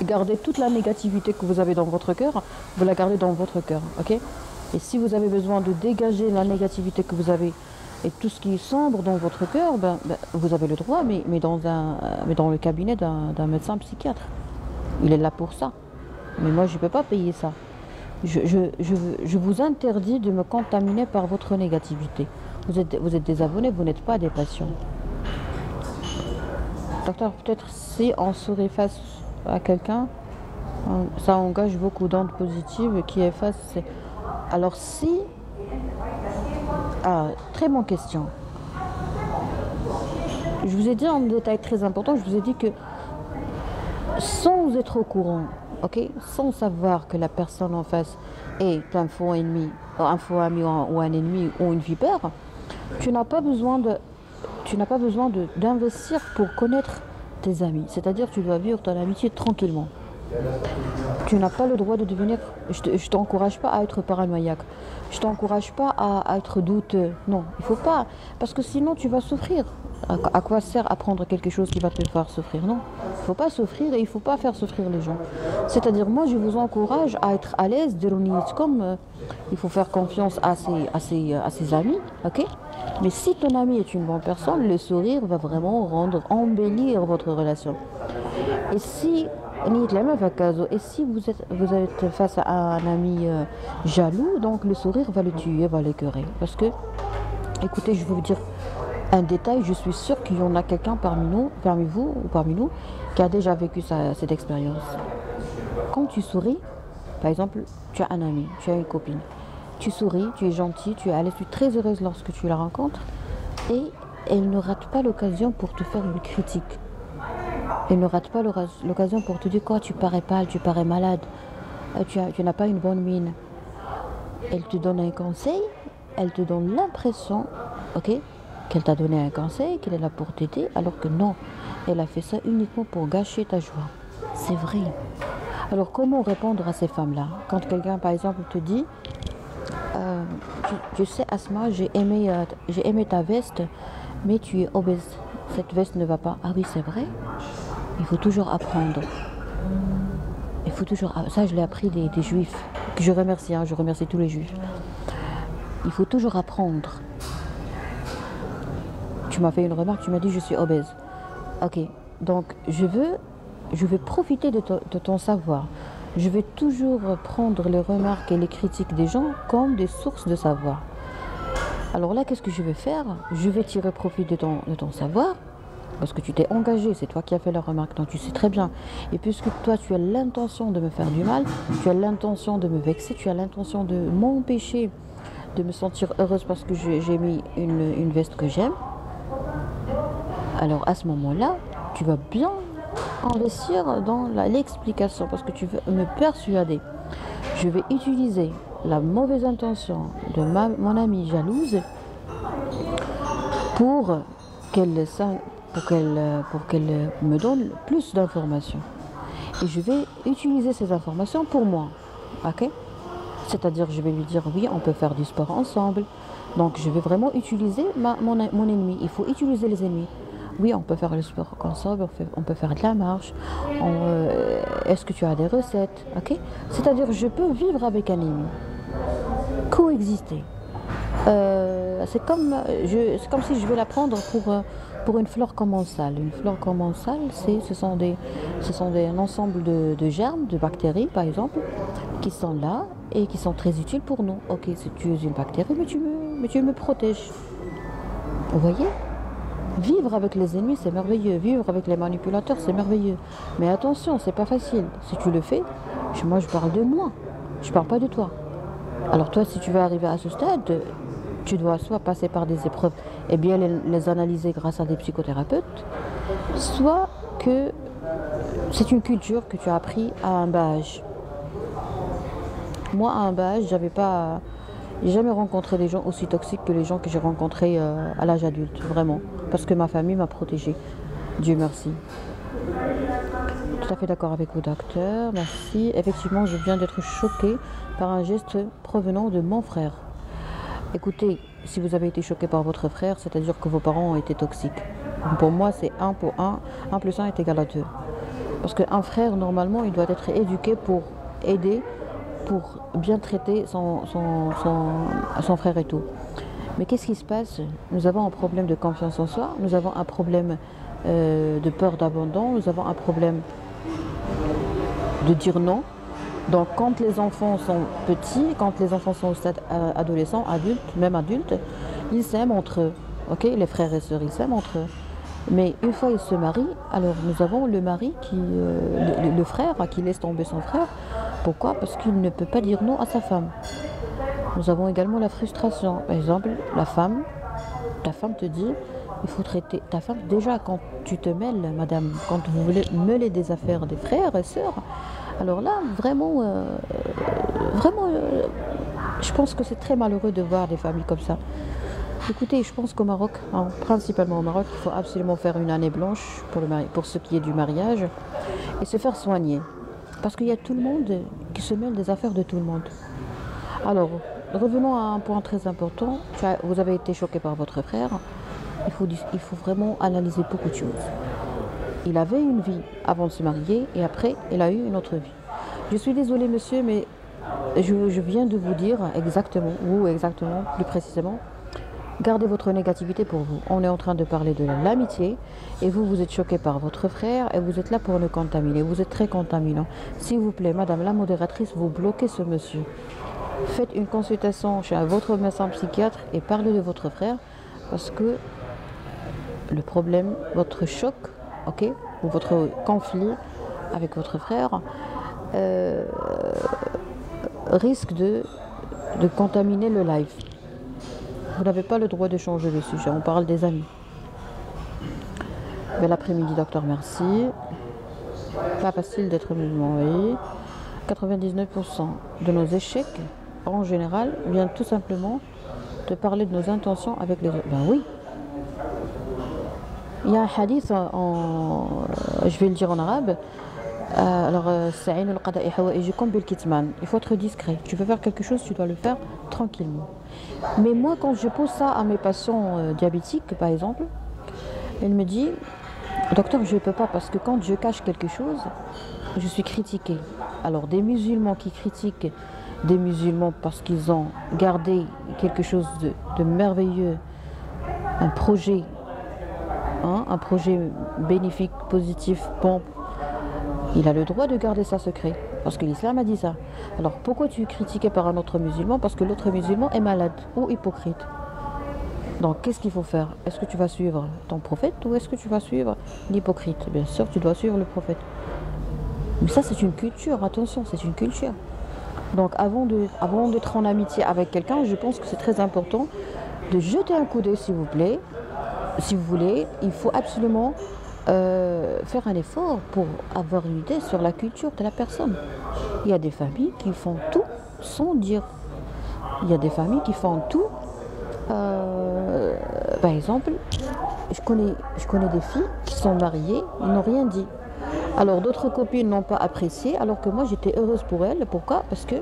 garder toute la négativité que vous avez dans votre cœur, vous la gardez dans votre cœur, ok? Et si vous avez besoin de dégager la négativité que vous avez et tout ce qui est sombre dans votre cœur, vous avez le droit, mais dans le cabinet d'un médecin psychiatre. Il est là pour ça. Mais moi, je ne peux pas payer ça. Je vous interdis de me contaminer par votre négativité. Vous êtes des abonnés, vous n'êtes pas des patients. Docteur, peut-être si on serait face à quelqu'un, ça engage beaucoup d'ondes positives qui effacent. Alors si... Ah, très bonne question. Je vous ai dit un détail très important, je vous ai dit que sans être au courant, ok, sans savoir que la personne en face est un faux ami ou un ennemi ou une vipère, tu n'as pas besoin d'investir pour connaître tes amis. C'est-à-dire tu dois vivre ton amitié tranquillement. Tu n'as pas le droit de devenir... Je t'encourage pas à être paranoïaque. Je t'encourage pas à être douteux. Non, il faut pas. Parce que sinon tu vas souffrir. À quoi sert apprendre quelque chose qui va te faire souffrir? Non, il ne faut pas souffrir et il ne faut pas faire souffrir les gens. C'est-à-dire, moi, je vous encourage à être à l'aise, comme il faut faire confiance à ses amis, ok? Mais si ton ami est une bonne personne, le sourire va vraiment embellir votre relation. Et si vous êtes face à un ami jaloux, donc le sourire va le tuer, va l'écœurer. Parce que, écoutez, je vais vous dire un détail, je suis sûre qu'il y en a quelqu'un parmi vous ou parmi nous, qui a déjà vécu cette expérience. Quand tu souris, par exemple, tu as un ami, tu as une copine, tu souris, tu es gentil, tu es à l'aise, tu es très heureuse lorsque tu la rencontres, et elle ne rate pas l'occasion pour te faire une critique. Elle ne rate pas l'occasion pour te dire quoi, tu parais pâle, tu parais malade, tu n'as pas une bonne mine. Elle te donne un conseil, elle te donne l'impression, ok, qu'elle t'a donné un conseil, qu'elle est là pour t'aider, alors que non, elle a fait ça uniquement pour gâcher ta joie. C'est vrai. Alors comment répondre à ces femmes-là? Quand quelqu'un, par exemple, te dit, tu sais Asma, j'ai aimé ta veste, mais tu es obèse. Cette veste ne va pas. Ah oui, c'est vrai. Il faut toujours apprendre. Il faut toujours... Ça, je l'ai appris des juifs, que je remercie, je remercie tous les juifs. Il faut toujours apprendre. Tu m'as fait une remarque, tu m'as dit je suis obèse. Ok, donc je veux profiter de ton savoir. Je vais toujours prendre les remarques et les critiques des gens comme des sources de savoir. Alors là, qu'est-ce que je vais faire? Je vais tirer profit de ton savoir, parce que tu t'es engagé, c'est toi qui as fait la remarque, donc tu sais très bien. Et puisque toi, tu as l'intention de me faire du mal, tu as l'intention de me vexer, tu as l'intention de m'empêcher de me sentir heureuse parce que j'ai mis une veste que j'aime, alors à ce moment-là, tu vas bien investir dans l'explication parce que tu veux me persuader. Je vais utiliser la mauvaise intention de mon amie jalouse pour qu'elle me donne plus d'informations. Et je vais utiliser ces informations pour moi. Ok? C'est-à-dire, je vais lui dire, oui, on peut faire du sport ensemble. Donc, je vais vraiment utiliser mon ennemi. Il faut utiliser les ennemis. Oui, on peut faire le sport ensemble, on peut faire de la marche. Est-ce que tu as des recettes? Ok? C'est-à-dire, je peux vivre avec un ennemi. Coexister. C'est comme si je vais la prendre pour une flore commensale. Une flore commensale, ce sont un ensemble de germes, de bactéries par exemple, qui sont là et qui sont très utiles pour nous. Ok, si tu es une bactérie, mais tu me protèges. Vous voyez? Vivre avec les ennemis, c'est merveilleux. Vivre avec les manipulateurs, c'est merveilleux. Mais attention, c'est pas facile. Si tu le fais, moi je parle de moi. Je parle pas de toi. Alors toi, si tu veux arriver à ce stade, tu dois soit passer par des épreuves et bien les analyser grâce à des psychothérapeutes, soit que c'est une culture que tu as appris à un bas âge. Moi, à un bas âge, j'ai jamais rencontré des gens aussi toxiques que les gens que j'ai rencontrés à l'âge adulte, vraiment. Parce que ma famille m'a protégée. Dieu merci. Tout à fait d'accord avec vous, docteur. Merci. Effectivement, je viens d'être choquée par un geste provenant de mon frère. Écoutez, si vous avez été choqué par votre frère, c'est-à-dire que vos parents ont été toxiques. Pour moi, c'est 1 pour 1. 1 plus 1 est égal à 2. Parce qu'un frère, normalement, il doit être éduqué pour aider, pour bien traiter son frère et tout. Mais qu'est-ce qui se passe? Nous avons un problème de confiance en soi, nous avons un problème de peur d'abandon, nous avons un problème de dire non. Donc quand les enfants sont petits, quand les enfants sont au stade adolescent, adulte, même adulte, ils s'aiment entre eux. Ok, les frères et sœurs, ils s'aiment entre eux. Mais une fois ils se marient, alors nous avons le mari le frère qui laisse tomber son frère. Pourquoi? Parce qu'il ne peut pas dire non à sa femme. Nous avons également la frustration. Par exemple, ta femme te dit, il faut traiter ta femme. Déjà, quand tu te mêles, madame, quand vous voulez mêler des affaires des frères et sœurs, alors là, vraiment, je pense que c'est très malheureux de voir des familles comme ça. Écoutez, je pense qu'au Maroc, principalement au Maroc, il faut absolument faire une année blanche pour ce qui est du mariage et se faire soigner. Parce qu'il y a tout le monde qui se mêle des affaires de tout le monde. Alors, revenons à un point très important. Vous avez été choqué par votre frère. Il faut vraiment analyser beaucoup de choses. Il avait une vie avant de se marier et après, il a eu une autre vie. Je suis désolée, monsieur, mais je viens de vous dire exactement, plus précisément, gardez votre négativité pour vous. On est en train de parler de l'amitié et vous êtes choqué par votre frère et vous êtes là pour le contaminer. Vous êtes très contaminant. S'il vous plaît, madame la modératrice, vous bloquez ce monsieur. Faites une consultation chez votre médecin psychiatre et parlez de votre frère parce que le problème, votre choc, ok, ou votre conflit avec votre frère risque de contaminer le live. Vous n'avez pas le droit de changer de sujet, on parle des amis. Bel après-midi, docteur, merci. Pas facile d'être musulman, oui. 99% de nos échecs, en général, viennent tout simplement de parler de nos intentions avec les autres. Ben oui. Il y a un hadith, je vais le dire en arabe. Il faut être discret. Tu veux faire quelque chose, tu dois le faire tranquillement. Mais moi, quand je pose ça à mes patients diabétiques, par exemple, elle me dit, docteur, je ne peux pas parce que quand je cache quelque chose, je suis critiquée. Alors, des musulmans qui critiquent des musulmans parce qu'ils ont gardé quelque chose de merveilleux, un projet bénéfique, positif, bon, il a le droit de garder ça secret, parce que l'islam a dit ça. Alors pourquoi tu es critiqué par un autre musulman? Parce que l'autre musulman est malade ou hypocrite. Donc qu'est-ce qu'il faut faire? Est-ce que tu vas suivre ton prophète ou est-ce que tu vas suivre l'hypocrite? Bien sûr, tu dois suivre le prophète. Mais ça, c'est une culture, attention, c'est une culture. Donc avant d'être en amitié avec quelqu'un, je pense que c'est très important de jeter un coup d'œil, s'il vous plaît. Si vous voulez, il faut absolument faire un effort pour avoir une idée sur la culture de la personne. Il y a des familles qui font tout sans dire. Il y a des familles qui font tout. Par exemple, je connais des filles qui sont mariées, ils n'ont rien dit. Alors d'autres copines n'ont pas apprécié, alors que moi j'étais heureuse pour elles. Pourquoi? Parce que,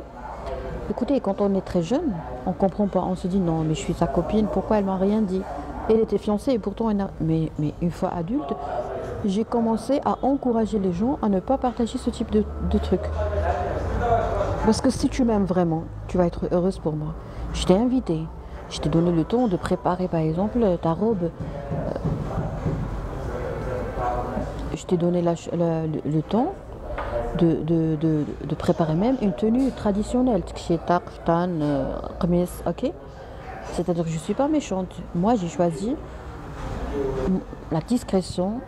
écoutez, quand on est très jeune, on comprend pas. On se dit non, mais je suis sa copine, pourquoi elle m'a rien dit? Elle était fiancée et pourtant mais une fois adulte, j'ai commencé à encourager les gens à ne pas partager ce type de trucs. Parce que si tu m'aimes vraiment, tu vas être heureuse pour moi. Je t'ai invité, je t'ai donné le temps de préparer par exemple ta robe. Je t'ai donné le temps de préparer même une tenue traditionnelle. Ok? C'est-à-dire que je ne suis pas méchante. Moi, j'ai choisi la discrétion.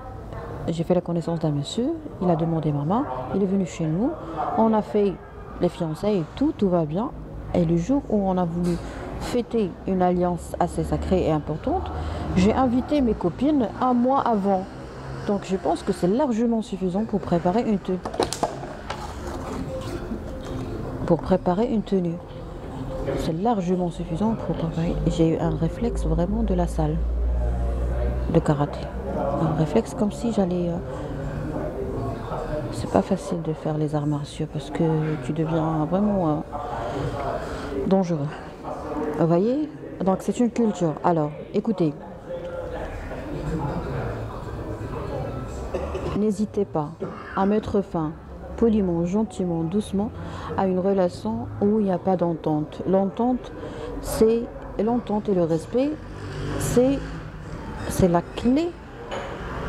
J'ai fait la connaissance d'un monsieur. Il a demandé maman. Il est venu chez nous. On a fait les fiançailles et tout va bien. Et le jour où on a voulu fêter une alliance assez sacrée et importante, j'ai invité mes copines un mois avant. Donc je pense que c'est largement suffisant pour préparer une tenue. C'est largement suffisant pour préparer. J'ai eu un réflexe vraiment de la salle de karaté. Un réflexe comme si j'allais... C'est pas facile de faire les arts martiaux parce que tu deviens vraiment dangereux. Vous voyez? Donc c'est une culture. Alors, écoutez. N'hésitez pas à mettre fin poliment, gentiment, doucement à une relation où il n'y a pas d'entente. L'entente et le respect, c'est la clé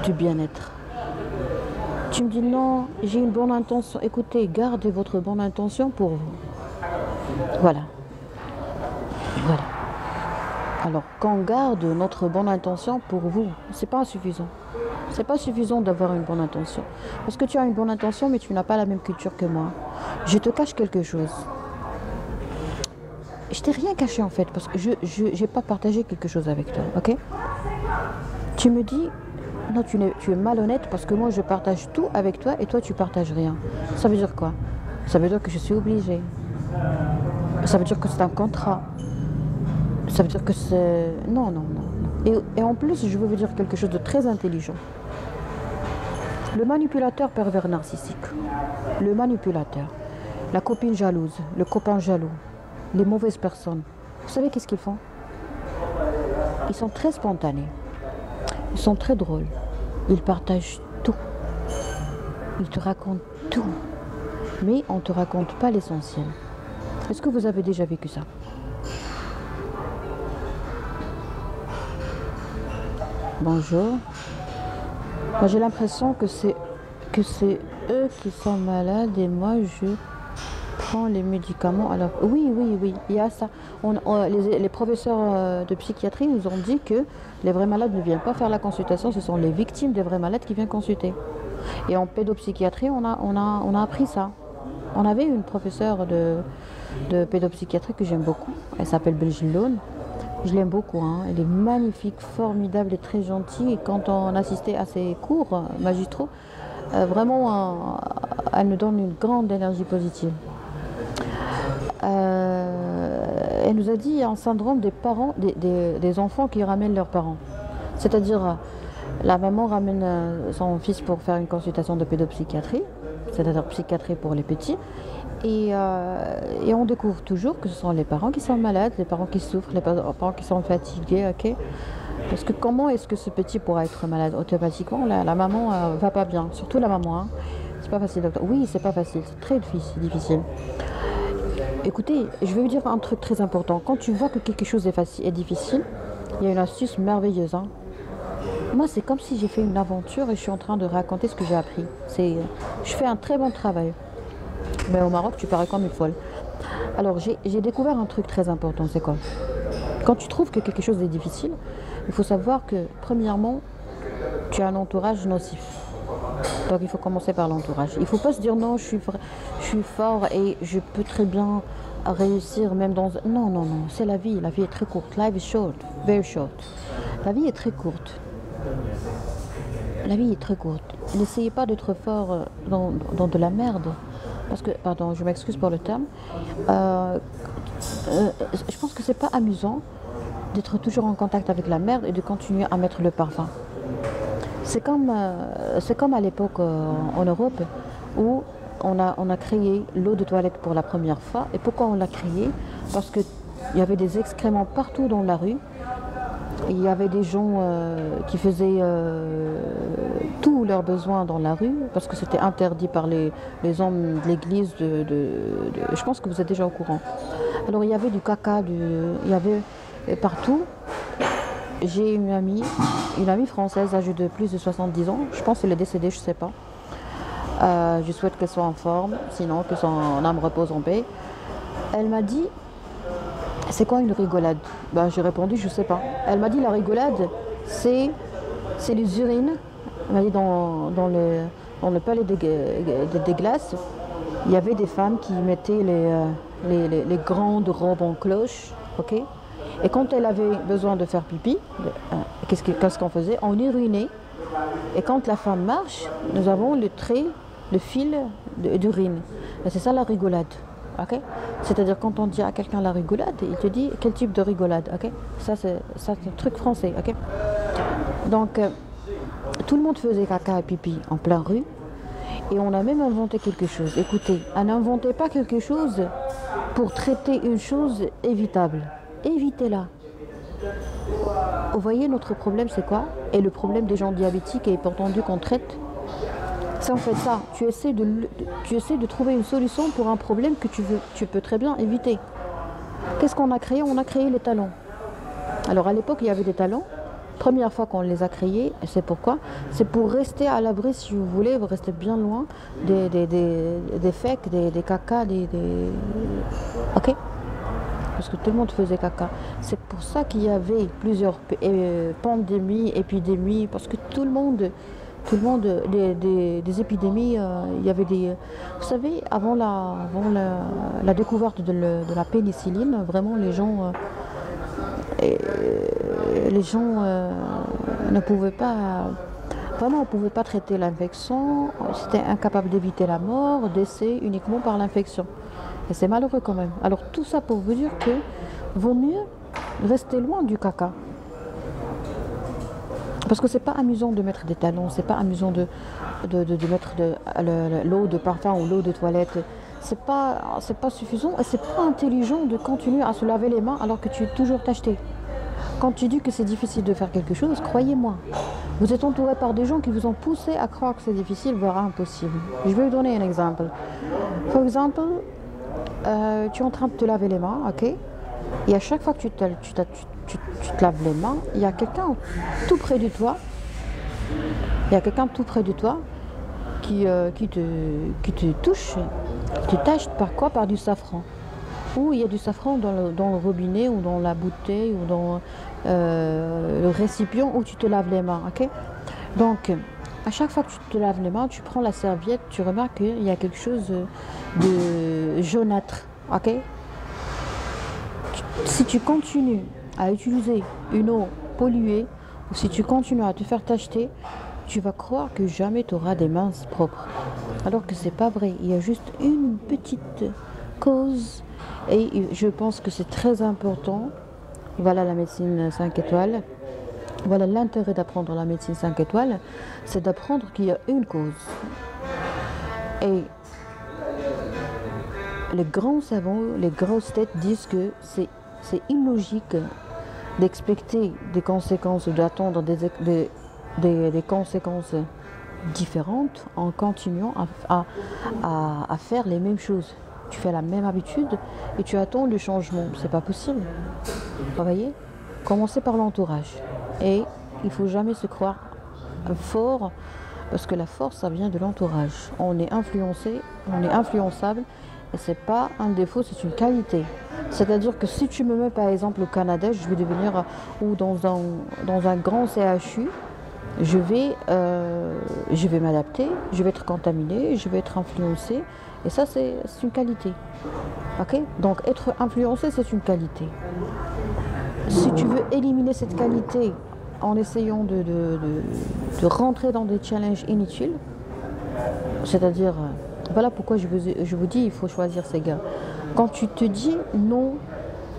du bien-être. Tu me dis non, j'ai une bonne intention. Écoutez, gardez votre bonne intention pour vous. Voilà. Alors, qu'on garde notre bonne intention pour vous, c'est pas suffisant. C'est pas suffisant d'avoir une bonne intention. Parce que tu as une bonne intention, mais tu n'as pas la même culture que moi. Je te cache quelque chose. Je t'ai rien caché en fait, parce que je n'ai pas partagé quelque chose avec toi, ok? Tu me dis, non, tu es malhonnête parce que moi je partage tout avec toi et toi tu partages rien. Ça veut dire quoi? Ça veut dire que je suis obligée. Ça veut dire que c'est un contrat. Ça veut dire que c'est... Non. Et en plus, je veux vous dire quelque chose de très intelligent. Le manipulateur pervers narcissique, le manipulateur, la copine jalouse, le copain jaloux, les mauvaises personnes, vous savez qu'est-ce qu'ils font? Ils sont très spontanés, ils sont très drôles, ils partagent tout, ils te racontent tout, mais on ne te raconte pas l'essentiel. Est-ce que vous avez déjà vécu ça? Bonjour. Moi j'ai l'impression que c'est eux qui sont malades et moi je prends les médicaments. Alors oui, il y a ça. Les professeurs de psychiatrie nous ont dit que les vrais malades ne viennent pas faire la consultation, ce sont les victimes des vrais malades qui viennent consulter. Et en pédopsychiatrie, on a appris ça. On avait une professeure de pédopsychiatrie que j'aime beaucoup. Elle s'appelle Belgiloun. Je l'aime beaucoup, hein. Elle est magnifique, formidable et très gentille. Et quand on assistait à ses cours magistraux, vraiment, elle nous donne une grande énergie positive. Elle nous a dit un syndrome des parents, des enfants qui ramènent leurs parents. C'est-à-dire, la maman ramène son fils pour faire une consultation de pédopsychiatrie, c'est-à-dire psychiatrie pour les petits. Et on découvre toujours que ce sont les parents qui sont malades, les parents qui souffrent, les parents qui sont fatigués, ok? Parce que comment est-ce que ce petit pourra être malade? Automatiquement, la maman va pas bien, surtout la maman, hein. C'est pas facile, docteur. Oui, c'est pas facile, c'est très difficile. Écoutez, je vais vous dire un truc très important. Quand tu vois que quelque chose est difficile, il y a une astuce merveilleuse, hein. Moi, c'est comme si j'ai fait une aventure et je suis en train de raconter ce que j'ai appris. Je fais un très bon travail. Mais au Maroc, tu parais comme une folle. Alors, j'ai découvert un truc très important, c'est quoi? Quand tu trouves que quelque chose est difficile, il faut savoir que, premièrement, tu as un entourage nocif. Donc, il faut commencer par l'entourage. Il ne faut pas se dire non, je je suis fort et je peux très bien réussir même dans... Non, non, non, c'est la vie est très courte. Life is short, very short. La vie est très courte. La vie est très courte. N'essayez pas d'être fort dans de la merde. Parce que, pardon, je m'excuse pour le terme. Je pense que c'est pas amusant d'être toujours en contact avec la merde et de continuer à mettre le parfum. C'est comme à l'époque en Europe où on a créé l'eau de toilette pour la première fois. Et pourquoi on l'a créée? Parce qu'il y avait des excréments partout dans la rue. Il y avait des gens qui faisaient tous leurs besoins dans la rue parce que c'était interdit par les hommes de l'église. Je pense que vous êtes déjà au courant. Alors il y avait du caca, il y avait partout. J'ai une amie française âgée de plus de 70 ans. Je pense qu'elle est décédée, je ne sais pas. Je souhaite qu'elle soit en forme, sinon que son âme repose en paix. Elle m'a dit, c'est quoi une rigolade? Ben, j'ai répondu, je ne sais pas. Elle m'a dit, la rigolade, c'est les urines. Elle m'a dit, dans le palais des glaces, il y avait des femmes qui mettaient les grandes robes en cloche, ok? Et quand elle avait besoin de faire pipi, qu'est-ce qu'on faisait? On urinait. Et quand la femme marche, nous avons le fil d'urine. Et c'est ça la rigolade. Okay? C'est-à-dire quand on dit à quelqu'un la rigolade, il te dit quel type de rigolade. Okay? Ça c'est un truc français. Okay? Donc tout le monde faisait caca et pipi en plein rue. Et on a même inventé quelque chose. Écoutez, on n'inventait pas quelque chose pour traiter une chose évitable. Évitez-la. Vous voyez, notre problème c'est quoi? Et le problème des gens diabétiques et hypertendus qu'on traite, c'est en fait ça. Tu essaies de trouver une solution pour un problème que tu peux très bien éviter. Qu'est-ce qu'on a créé? On a créé les talons. Alors à l'époque, il y avait des talons. Première fois qu'on les a créés, et c'est pourquoi? C'est pour rester à l'abri, si vous voulez, vous restez bien loin des fakes, des cacas, Ok? Parce que tout le monde faisait caca. C'est pour ça qu'il y avait plusieurs pandémies, épidémies, parce que tout le monde, des épidémies, il y avait des... Vous savez, avant la découverte de la pénicilline, vraiment les gens ne pouvaient pas... Vraiment, on ne pouvait pas traiter l'infection, c'était incapable d'éviter la mort, décès uniquement par l'infection. Et c'est malheureux quand même. Alors tout ça pour vous dire que vaut mieux rester loin du caca. Parce que c'est pas amusant de mettre des talons, c'est pas amusant de mettre l'eau de parfum ou l'eau de toilette. C'est pas suffisant et c'est pas intelligent de continuer à se laver les mains alors que tu es toujours tacheté. Quand tu dis que c'est difficile de faire quelque chose, croyez-moi, vous êtes entouré par des gens qui vous ont poussé à croire que c'est difficile, voire impossible. Je vais vous donner un exemple. Par exemple, tu es en train de te laver les mains, ok? Et à chaque fois que tu te laves les mains, il y a quelqu'un tout près de toi. Qui te touche, qui te tâche par quoi? Par du safran. Ou il y a du safran dans le robinet ou dans la bouteille ou dans le récipient où tu te laves les mains, ok? Donc, à chaque fois que tu te laves les mains, tu prends la serviette, tu remarques qu'il y a quelque chose de jaunâtre, ok? Si tu continues à utiliser une eau polluée, ou si tu continues à te faire tacheter, tu vas croire que jamais tu auras des mains propres. Alors que c'est pas vrai, il y a juste une petite cause et je pense que c'est très important. Voilà la médecine 5 étoiles. Voilà l'intérêt d'apprendre la médecine 5 étoiles, c'est d'apprendre qu'il y a une cause. Et les grands savants, les grosses têtes disent que c'est illogique d'expecter des conséquences ou d'attendre des conséquences différentes en continuant à faire les mêmes choses. Tu fais la même habitude et tu attends le changement. C'est pas possible. Vous voyez? Commencez par l'entourage. Et il ne faut jamais se croire fort, parce que la force, ça vient de l'entourage. On est influencé, on est influençable, et c'est pas un défaut, c'est une qualité. C'est-à-dire que si tu me mets par exemple au Canada, je vais devenir, ou dans un grand CHU, je vais m'adapter, je vais être contaminée, je vais être influencée. Et ça, c'est une qualité. Ok? Donc, être influencé, c'est une qualité. Si tu veux éliminer cette qualité en essayant de rentrer dans des challenges inutiles, c'est-à-dire, voilà pourquoi je vous dis, il faut choisir ces gars. Quand tu te dis, non,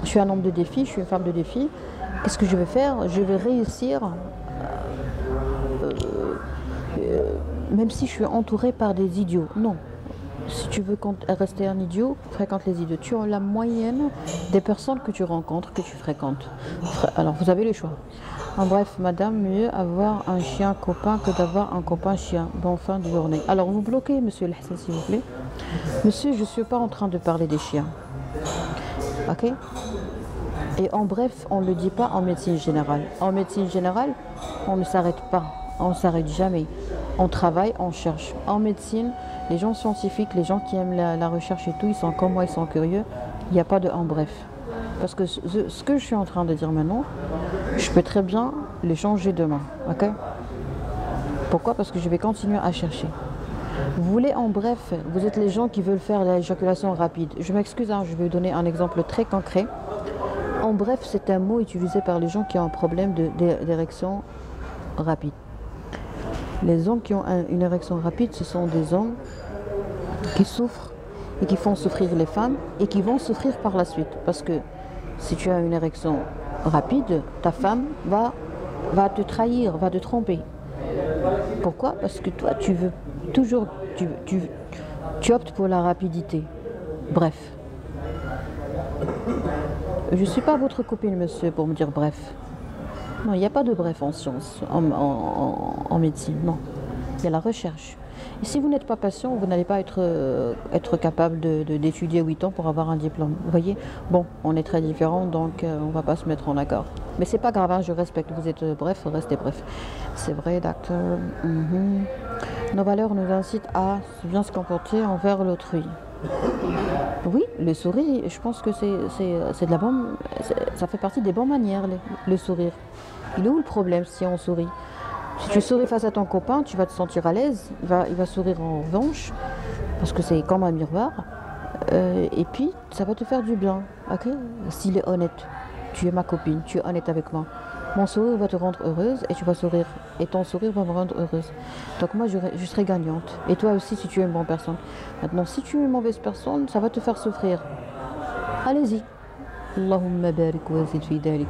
je suis un homme de défi, je suis une femme de défi, qu'est-ce que je vais faire? Je vais réussir, même si je suis entourée par des idiots. Non. Si tu veux rester un idiot, fréquente les idiots. Tu as la moyenne des personnes que tu rencontres, que tu fréquentes. Alors, vous avez le choix. En bref, madame, mieux avoir un chien copain que d'avoir un copain chien. Bonne fin de journée. Alors, vous bloquez, monsieur Hassan, s'il vous plaît. Monsieur, je ne suis pas en train de parler des chiens. Ok? Et en bref, on ne le dit pas en médecine générale. En médecine générale, on ne s'arrête pas. On ne s'arrête jamais. On travaille, on cherche. En médecine, les gens scientifiques, les gens qui aiment la recherche et tout, ils sont comme moi, ils sont curieux. Il n'y a pas de en bref. Parce que ce que je suis en train de dire maintenant, je peux très bien les changer demain. Ok? Pourquoi? Parce que je vais continuer à chercher. Vous voulez en bref, vous êtes les gens qui veulent faire l'éjaculation rapide. Je m'excuse, hein, je vais vous donner un exemple très concret. En bref, c'est un mot utilisé par les gens qui ont un problème d'érection rapide. Les hommes qui ont une érection rapide, ce sont des hommes qui souffrent et qui font souffrir les femmes et qui vont souffrir par la suite. Parce que si tu as une érection rapide, ta femme va te trahir, va te tromper. Pourquoi? Parce que toi, tu veux toujours, tu optes pour la rapidité. Bref. Je ne suis pas votre copine, monsieur, pour me dire bref. Non, il n'y a pas de bref en sciences, en médecine, non. Il y a la recherche. Et si vous n'êtes pas patient, vous n'allez pas être capable d'étudier 8 ans pour avoir un diplôme. Vous voyez? Bon, on est très différents, donc on ne va pas se mettre en accord. Mais c'est pas grave, hein, je respecte. Vous êtes bref, restez bref. C'est vrai, docteur. Nos valeurs nous incitent à bien se comporter envers l'autrui. Oui, le sourire, je pense que c'est de la bonne... Ça fait partie des bonnes manières, le sourire. Il est où le problème si on sourit? Si tu souris face à ton copain, tu vas te sentir à l'aise. Il va sourire en revanche, parce que c'est comme un miroir. Et puis, ça va te faire du bien. Ok? S'il est honnête, tu es ma copine, tu es honnête avec moi. Mon sourire va te rendre heureuse et tu vas sourire. Et ton sourire va me rendre heureuse. Donc moi, je serai gagnante. Et toi aussi, si tu es une bonne personne. Maintenant, si tu es une mauvaise personne, ça va te faire souffrir. Allez-y. Allahumma barik wa zid fi dalik.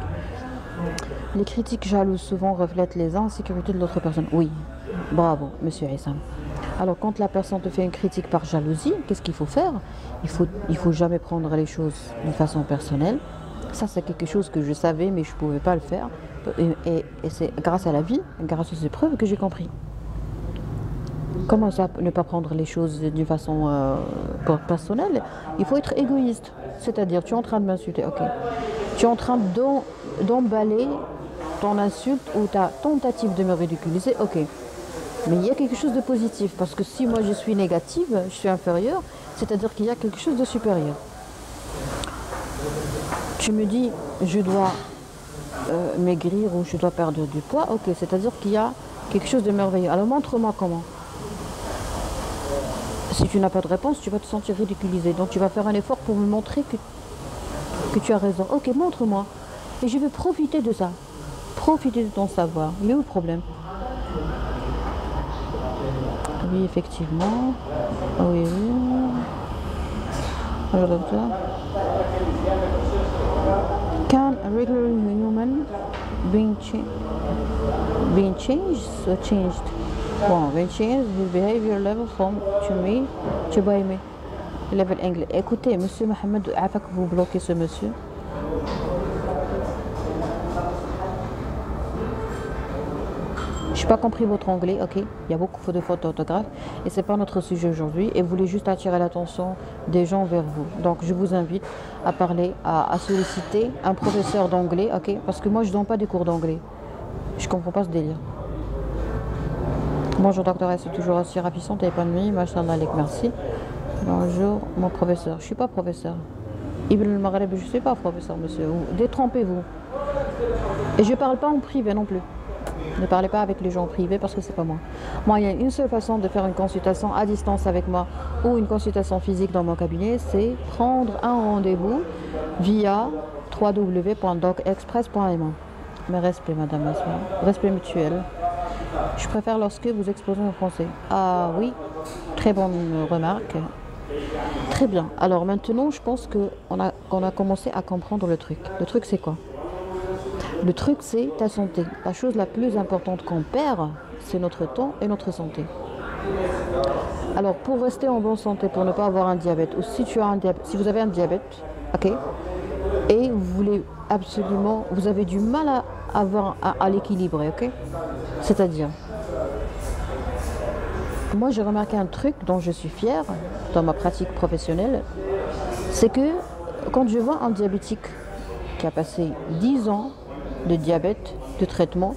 Les critiques jalouses souvent reflètent les insécurités de l'autre personne. Oui, bravo, monsieur Issam. Alors, quand la personne te fait une critique par jalousie, qu'est-ce qu'il faut faire? Il faut jamais prendre les choses de façon personnelle. Ça, c'est quelque chose que je savais, mais je ne pouvais pas le faire. Et c'est grâce à la vie, grâce aux épreuves, que j'ai compris. Comment ça, ne pas prendre les choses d'une façon personnelle? Il faut être égoïste. C'est-à-dire, tu es en train de m'insulter, ok. Tu es en train d'emballer ton insulte ou ta tentative de me ridiculiser, ok. Mais il y a quelque chose de positif, parce que si moi je suis négative, je suis inférieure, c'est-à-dire qu'il y a quelque chose de supérieur. Tu me dis, je dois maigrir ou je dois perdre du poids, ok, c'est-à-dire qu'il y a quelque chose de merveilleux. Alors montre-moi comment. Si tu n'as pas de réponse, tu vas te sentir ridiculisé. Donc tu vas faire un effort pour me montrer que tu as raison. Ok, montre-moi. Et je vais profiter de ça. Profiter de ton savoir. Il est où le problème? Oui, effectivement. Oui, oui. Alors, docteur. Can a regular human being changed or changed? Bon, when changed his behavior level from to me to by me. Level anglais. Écoutez, monsieur Mohamed, afin que vous bloquez ce monsieur. Je n'ai pas compris votre anglais, ok? Il y a beaucoup de fautes d'orthographe et c'est pas notre sujet aujourd'hui. Et vous voulez juste attirer l'attention des gens vers vous. Donc je vous invite à parler, à solliciter un professeur d'anglais, ok? Parce que moi je donne pas des cours d'anglais. Je comprends pas ce délire. Bonjour doctoresse, c'est toujours aussi ravissante et épanouie. Machallah alek, merci. Bonjour mon professeur. Je suis pas professeur. Ibn al-Maghreb, je suis pas professeur, monsieur. Détrompez-vous. Et je parle pas en privé non plus. Ne parlez pas avec les gens privés parce que c'est pas moi. Moi, il y a une seule façon de faire une consultation à distance avec moi ou une consultation physique dans mon cabinet, c'est prendre un rendez-vous via www.docexpress.ma. Mes respects, madame Asma. Respect mutuel. Je préfère lorsque vous exposez en français. Ah oui, très bonne remarque. Très bien. Alors maintenant, je pense qu'on a commencé à comprendre le truc. Le truc, c'est quoi? Le truc, c'est ta santé. La chose la plus importante qu'on perd, c'est notre temps et notre santé. Alors, pour rester en bonne santé, pour ne pas avoir un diabète, ou si tu as un diabète, si vous avez un diabète, ok, et vous voulez absolument, vous avez du mal à l'équilibrer, ok? C'est-à-dire, moi j'ai remarqué un truc dont je suis fière dans ma pratique professionnelle, c'est que quand je vois un diabétique qui a passé 10 ans de diabète, de traitement,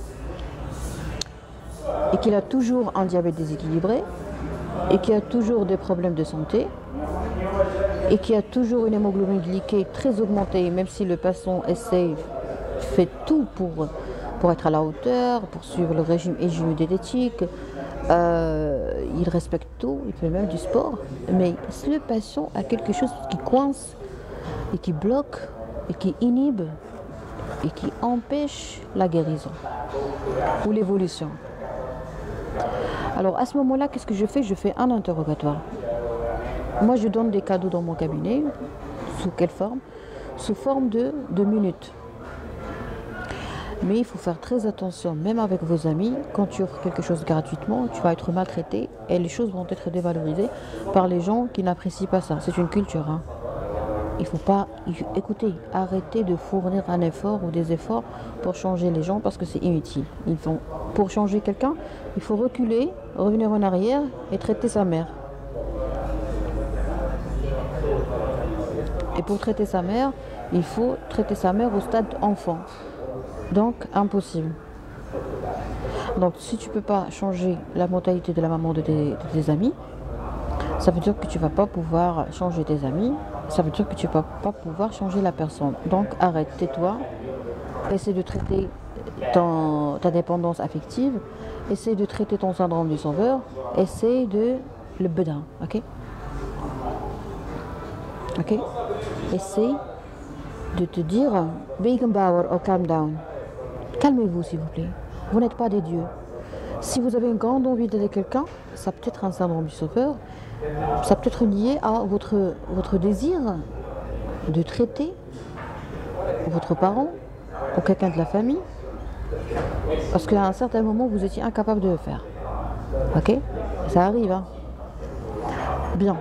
et qu'il a toujours un diabète déséquilibré, et qui a toujours des problèmes de santé, et qui a toujours une hémoglobine glyquée très augmentée, même si le patient fait tout pour être à la hauteur, pour suivre le régime hygiéno-diététique, il respecte tout, il fait même du sport, mais si le patient a quelque chose qui coince, et qui bloque, et qui inhibe, et qui empêche la guérison ou l'évolution. Alors à ce moment-là, qu'est-ce que je fais? Je fais un interrogatoire. Moi, je donne des cadeaux dans mon cabinet. Sous quelle forme? Sous forme de minutes. Mais il faut faire très attention, même avec vos amis, quand tu offres quelque chose gratuitement, tu vas être maltraité et les choses vont être dévalorisées par les gens qui n'apprécient pas ça. C'est une culture, hein. Il faut pas, écoutez, arrêtez de fournir un effort ou des efforts pour changer les gens parce que c'est inutile. Pour changer quelqu'un, il faut reculer, revenir en arrière et traiter sa mère. Et pour traiter sa mère, il faut traiter sa mère au stade enfant. Donc, impossible. Donc, si tu ne peux pas changer la mentalité de la maman de tes amis, ça veut dire que tu ne vas pas pouvoir changer tes amis, ça veut dire que tu ne vas pas pouvoir changer la personne. Donc, arrête, tais-toi, essaie de traiter ta dépendance affective, essaie de traiter ton syndrome du sauveur, essaie de le bedin, ok? Ok? Essaie de te dire Bauer ou calm down. Calmez-vous s'il vous plaît. Vous n'êtes pas des dieux. Si vous avez une grande envie d'aider quelqu'un, ça peut être un syndrome du sauveur, ça peut être lié à votre désir de traiter votre parent ou quelqu'un de la famille, parce qu'à un certain moment vous étiez incapable de le faire. Ok? Ça arrive, hein? Bien.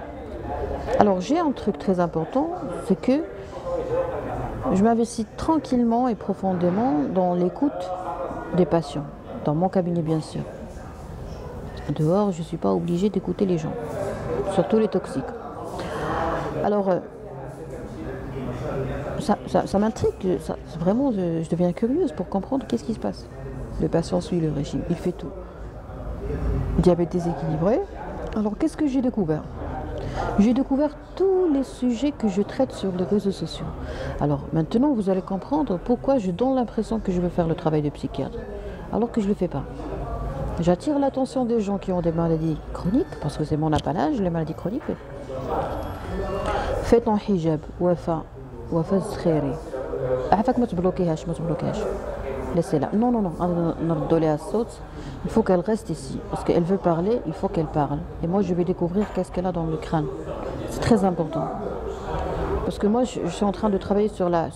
Alors j'ai un truc très important, c'est que je m'investis tranquillement et profondément dans l'écoute des patients, dans mon cabinet bien sûr. Dehors, je ne suis pas obligée d'écouter les gens, surtout les toxiques. Alors, ça m'intrigue, vraiment, je deviens curieuse pour comprendre qu'est-ce qui se passe. Le patient suit le régime, il fait tout. Diabète déséquilibré. Alors, qu'est-ce que j'ai découvert? J'ai découvert tous les sujets que je traite sur les réseaux sociaux. Alors maintenant, vous allez comprendre pourquoi je donne l'impression que je veux faire le travail de psychiatre, alors que je ne le fais pas. J'attire l'attention des gens qui ont des maladies chroniques, parce que c'est mon apanage, les maladies chroniques. Fais ton hijab, wafa zkhiri. Afak ma tbloquehash, laissez-la. Non, il faut qu'elle reste ici, parce qu'elle veut parler, il faut qu'elle parle. Et moi, je vais découvrir qu'est-ce qu'elle a dans le crâne. C'est très important. Parce que moi, je suis en train de travailler sur la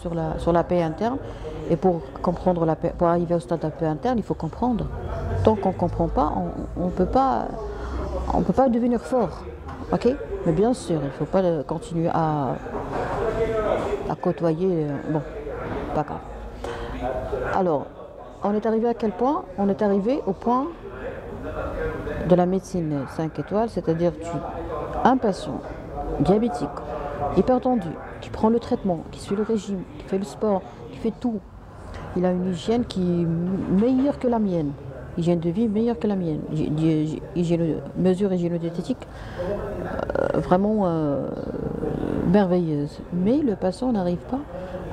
paix interne. Et pour comprendre la paix, pour arriver au stade de la paix interne, il faut comprendre. Tant qu'on ne comprend pas, on peut pas devenir fort. Ok? Mais bien sûr, il ne faut pas continuer à côtoyer. Bon, pas grave. Alors, on est arrivé à quel point? On est arrivé au point de la médecine 5 étoiles, c'est-à-dire un patient diabétique, hypertendu, qui prend le traitement, qui suit le régime, qui fait le sport, qui fait tout. Il a une hygiène qui est meilleure que la mienne, hygiène de vie meilleure que la mienne, mesure hygiéno-diététique vraiment merveilleuse. Mais le patient n'arrive pas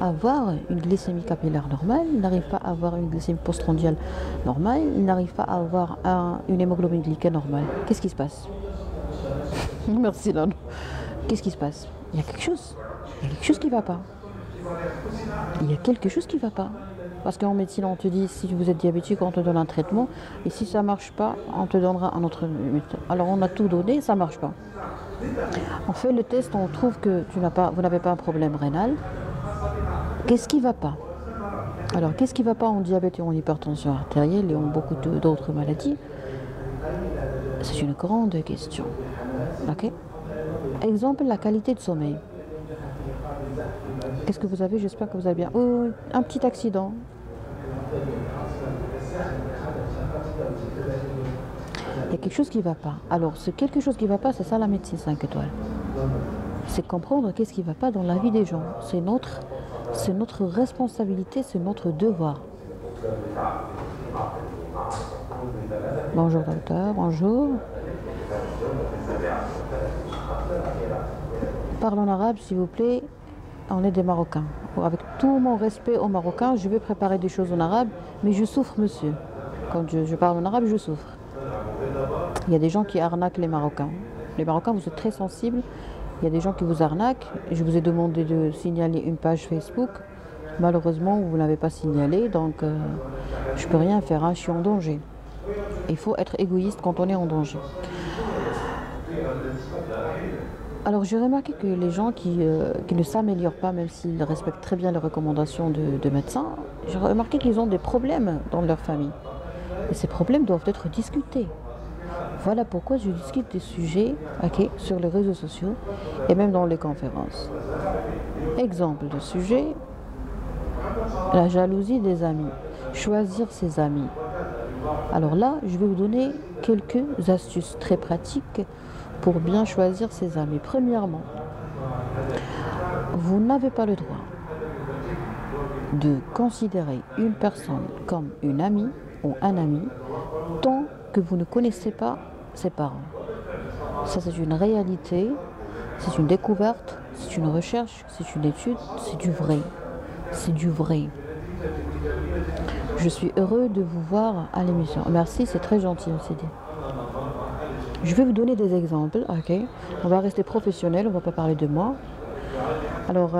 avoir une glycémie capillaire normale, il n'arrive pas à avoir une glycémie postprandiale normale, il n'arrive pas à avoir une hémoglobine glycée normale. Qu'est-ce qui se passe? Merci Lano. Qu'est-ce qui se passe? Il y a quelque chose. Il y a quelque chose qui ne va pas. Il y a quelque chose qui ne va pas. Parce qu'en médecine, on te dit, si vous êtes diabétique, on te donne un traitement. Et si ça ne marche pas, on te donnera un autre médecin. Alors on a tout donné, ça ne marche pas. On fait le test, on trouve que vous n'avez pas un problème rénal. Qu'est-ce qui ne va pas? Alors, qu'est-ce qui ne va pas en diabète et en hypertension artérielle et en beaucoup d'autres maladies? C'est une grande question. Ok? Exemple, la qualité de sommeil. Qu'est-ce que vous avez? J'espère que vous allez bien. Oh, un petit accident. Il y a quelque chose qui ne va pas. Alors, ce quelque chose qui ne va pas, c'est ça la médecine 5 étoiles. C'est comprendre qu'est-ce qui ne va pas dans la vie des gens. C'est notre responsabilité, c'est notre devoir. Bonjour docteur, bonjour. Parle en arabe s'il vous plaît. On est des Marocains. Avec tout mon respect aux Marocains, je vais préparer des choses en arabe, mais je souffre, monsieur. Quand je parle en arabe, je souffre. Il y a des gens qui arnaquent les Marocains. Les Marocains, vous êtes très sensibles. Il y a des gens qui vous arnaquent. Je vous ai demandé de signaler une page Facebook. Malheureusement, vous ne l'avez pas signalé, donc je ne peux rien faire. Hein, je suis en danger. Il faut être égoïste quand on est en danger. Alors j'ai remarqué que les gens qui ne s'améliorent pas, même s'ils respectent très bien les recommandations de médecins, j'ai remarqué qu'ils ont des problèmes dans leur famille. Et ces problèmes doivent être discutés. Voilà pourquoi je discute des sujets sur les réseaux sociaux et même dans les conférences. Exemple de sujet, la jalousie des amis. Choisir ses amis. Alors là, je vais vous donner quelques astuces très pratiques pour bien choisir ses amis. Premièrement, vous n'avez pas le droit de considérer une personne comme une amie ou un ami tant que vous ne connaissez pas ses parents. Ça, c'est une réalité, c'est une découverte, c'est une recherche, c'est une étude, c'est du vrai. C'est du vrai. Je suis heureux de vous voir à l'émission. Merci, c'est très gentil, aussi dit. Je vais vous donner des exemples, ok? On va rester professionnel, on ne va pas parler de moi. Alors,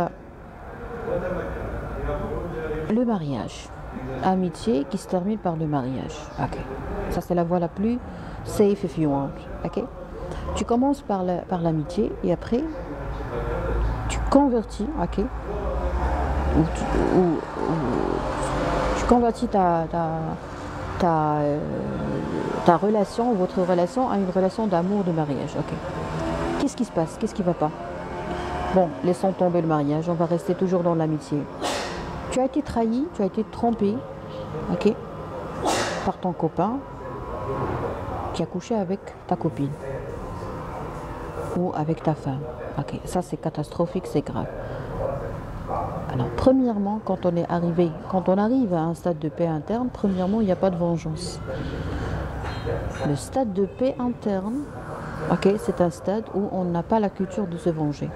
le mariage. Amitié qui se termine par le mariage. Ok. Ça, c'est la voie la plus safe if you want. Ok? Tu commences par l'amitié et après, tu convertis, ok? Tu convertis ta relation, votre relation à une relation d'amour, de mariage. Ok. Qu'est-ce qui se passe? Qu'est-ce qui ne va pas? Bon, laissons tomber le mariage, on va rester toujours dans l'amitié. Tu as été trahi, tu as été trompé, ok, par ton copain qui a couché avec ta copine ou avec ta femme. Ok, ça c'est catastrophique, c'est grave. Alors, premièrement, quand on arrive à un stade de paix interne, premièrement, il n'y a pas de vengeance. Le stade de paix interne, ok, c'est un stade où on n'a pas la culture de se venger.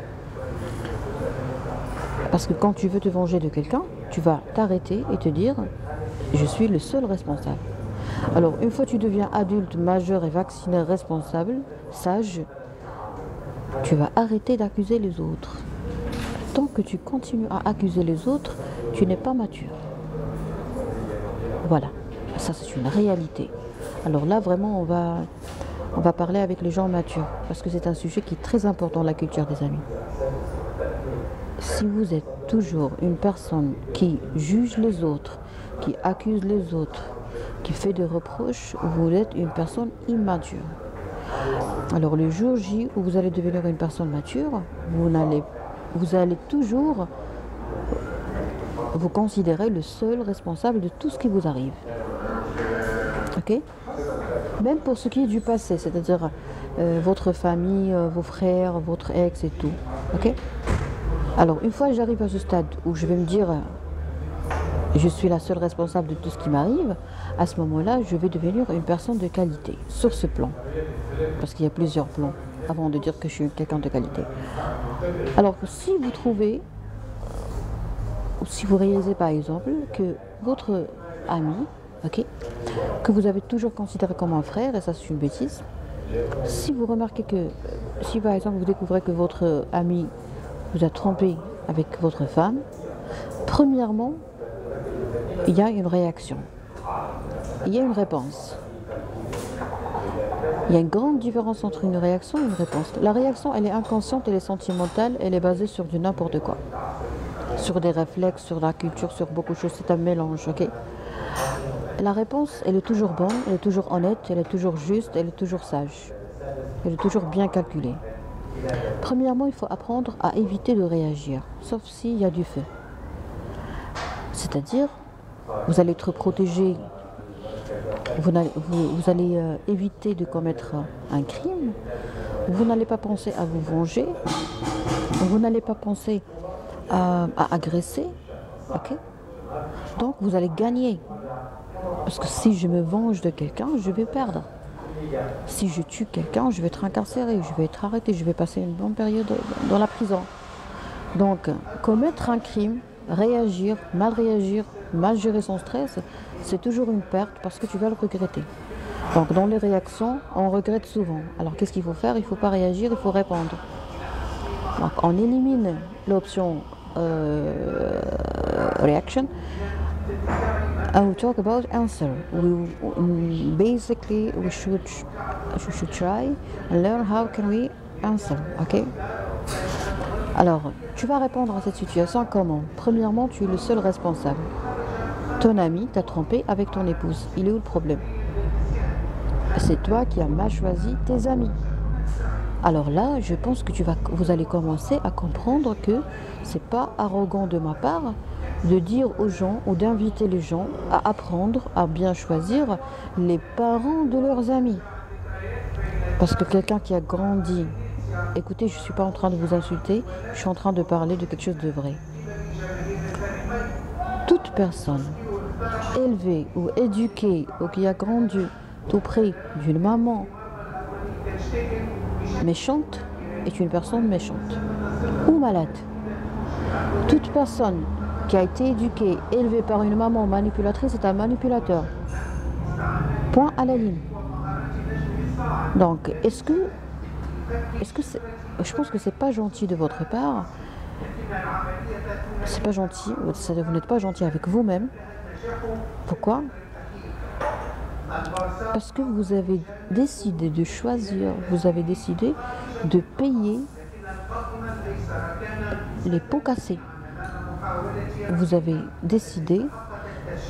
Parce que quand tu veux te venger de quelqu'un, tu vas t'arrêter et te dire « je suis le seul responsable ». Alors, une fois que tu deviens adulte, majeur et vacciné, responsable, sage, tu vas arrêter d'accuser les autres. Tant que tu continues à accuser les autres, tu n'es pas mature. Voilà, ça c'est une réalité. Alors là, vraiment, on va parler avec les gens matures, parce que c'est un sujet qui est très important, la culture des amis. Si vous êtes toujours une personne qui juge les autres, qui accuse les autres, qui fait des reproches, vous êtes une personne immature. Alors le jour J où vous allez devenir une personne mature, vous allez toujours vous considérer le seul responsable de tout ce qui vous arrive. Ok? Même pour ce qui est du passé, c'est-à-dire votre famille, vos frères, votre ex et tout. Ok? Alors, une fois que j'arrive à ce stade où je vais me dire je suis la seule responsable de tout ce qui m'arrive, à ce moment-là, je vais devenir une personne de qualité, sur ce plan. Parce qu'il y a plusieurs plans, avant de dire que je suis quelqu'un de qualité. Alors, si vous trouvez si vous réalisez par exemple que votre ami, ok, que vous avez toujours considéré comme un frère, et ça c'est une bêtise, si vous remarquez que, si par exemple vous découvrez que votre ami vous a trompé avec votre femme, premièrement, il y a une réaction, il y a une réponse. Il y a une grande différence entre une réaction et une réponse. La réaction, elle est inconsciente, elle est sentimentale, elle est basée sur du n'importe quoi. Sur des réflexes, sur la culture, sur beaucoup de choses, c'est un mélange, ok? La réponse, elle est toujours bonne, elle est toujours honnête, elle est toujours juste, elle est toujours sage. Elle est toujours bien calculée. Premièrement, il faut apprendre à éviter de réagir, sauf s'il y a du feu. C'est-à-dire, vous allez être protégé, vous allez éviter de commettre un crime, vous n'allez pas penser à vous venger, vous n'allez pas penser à agresser, ok? Donc vous allez gagner. Parce que si je me venge de quelqu'un, je vais perdre. Si je tue quelqu'un, je vais être incarcéré, je vais être arrêté, je vais passer une bonne période dans la prison. Donc, commettre un crime, réagir, mal gérer son stress, c'est toujours une perte parce que tu vas le regretter. Donc, dans les réactions, on regrette souvent. Alors, qu'est-ce qu'il faut faire? Il ne faut pas réagir, il faut répondre. Donc, on élimine l'option reaction. I will talk about answer. Basically, we should try and learn how can we answer, ok? Alors, tu vas répondre à cette situation comment? Premièrement, tu es le seul responsable. Ton ami t'a trompé avec ton épouse. Il est où le problème? C'est toi qui as mal choisi tes amis. Alors là, je pense que vous allez commencer à comprendre que c'est pas arrogant de ma part de dire aux gens ou d'inviter les gens à apprendre à bien choisir les parents de leurs amis. Parce que quelqu'un qui a grandi, écoutez, je ne suis pas en train de vous insulter, je suis en train de parler de quelque chose de vrai. Toute personne élevée ou éduquée ou qui a grandi auprès d'une maman méchante est une personne méchante ou malade. Toute personne qui a été éduquée, élevée par une maman manipulatrice est un manipulateur. Point à la ligne. Donc, est-ce que c'est, je pense que c'est pas gentil de votre part. C'est pas gentil. Vous n'êtes pas gentil avec vous-même. Pourquoi? Parce que vous avez décidé de choisir, vous avez décidé de payer les pots cassés. Vous avez décidé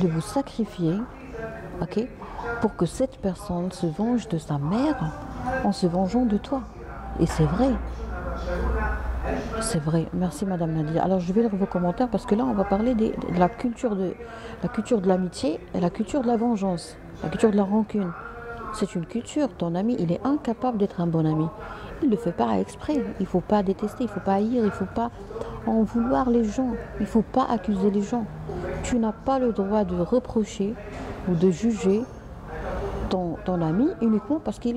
de vous sacrifier, ok, pour que cette personne se venge de sa mère en se vengeant de toi. Et c'est vrai. C'est vrai. Merci Madame Nadia. Alors je vais lire vos commentaires parce que là on va parler de la culture de l'amitié et la culture de la vengeance, la culture de la rancune. C'est une culture. Ton ami, il est incapable d'être un bon ami. Il ne le fait pas exprès. Il ne faut pas détester, il ne faut pas haïr, il ne faut pas en vouloir les gens. Il ne faut pas accuser les gens. Tu n'as pas le droit de reprocher ou de juger ton ami uniquement parce qu'il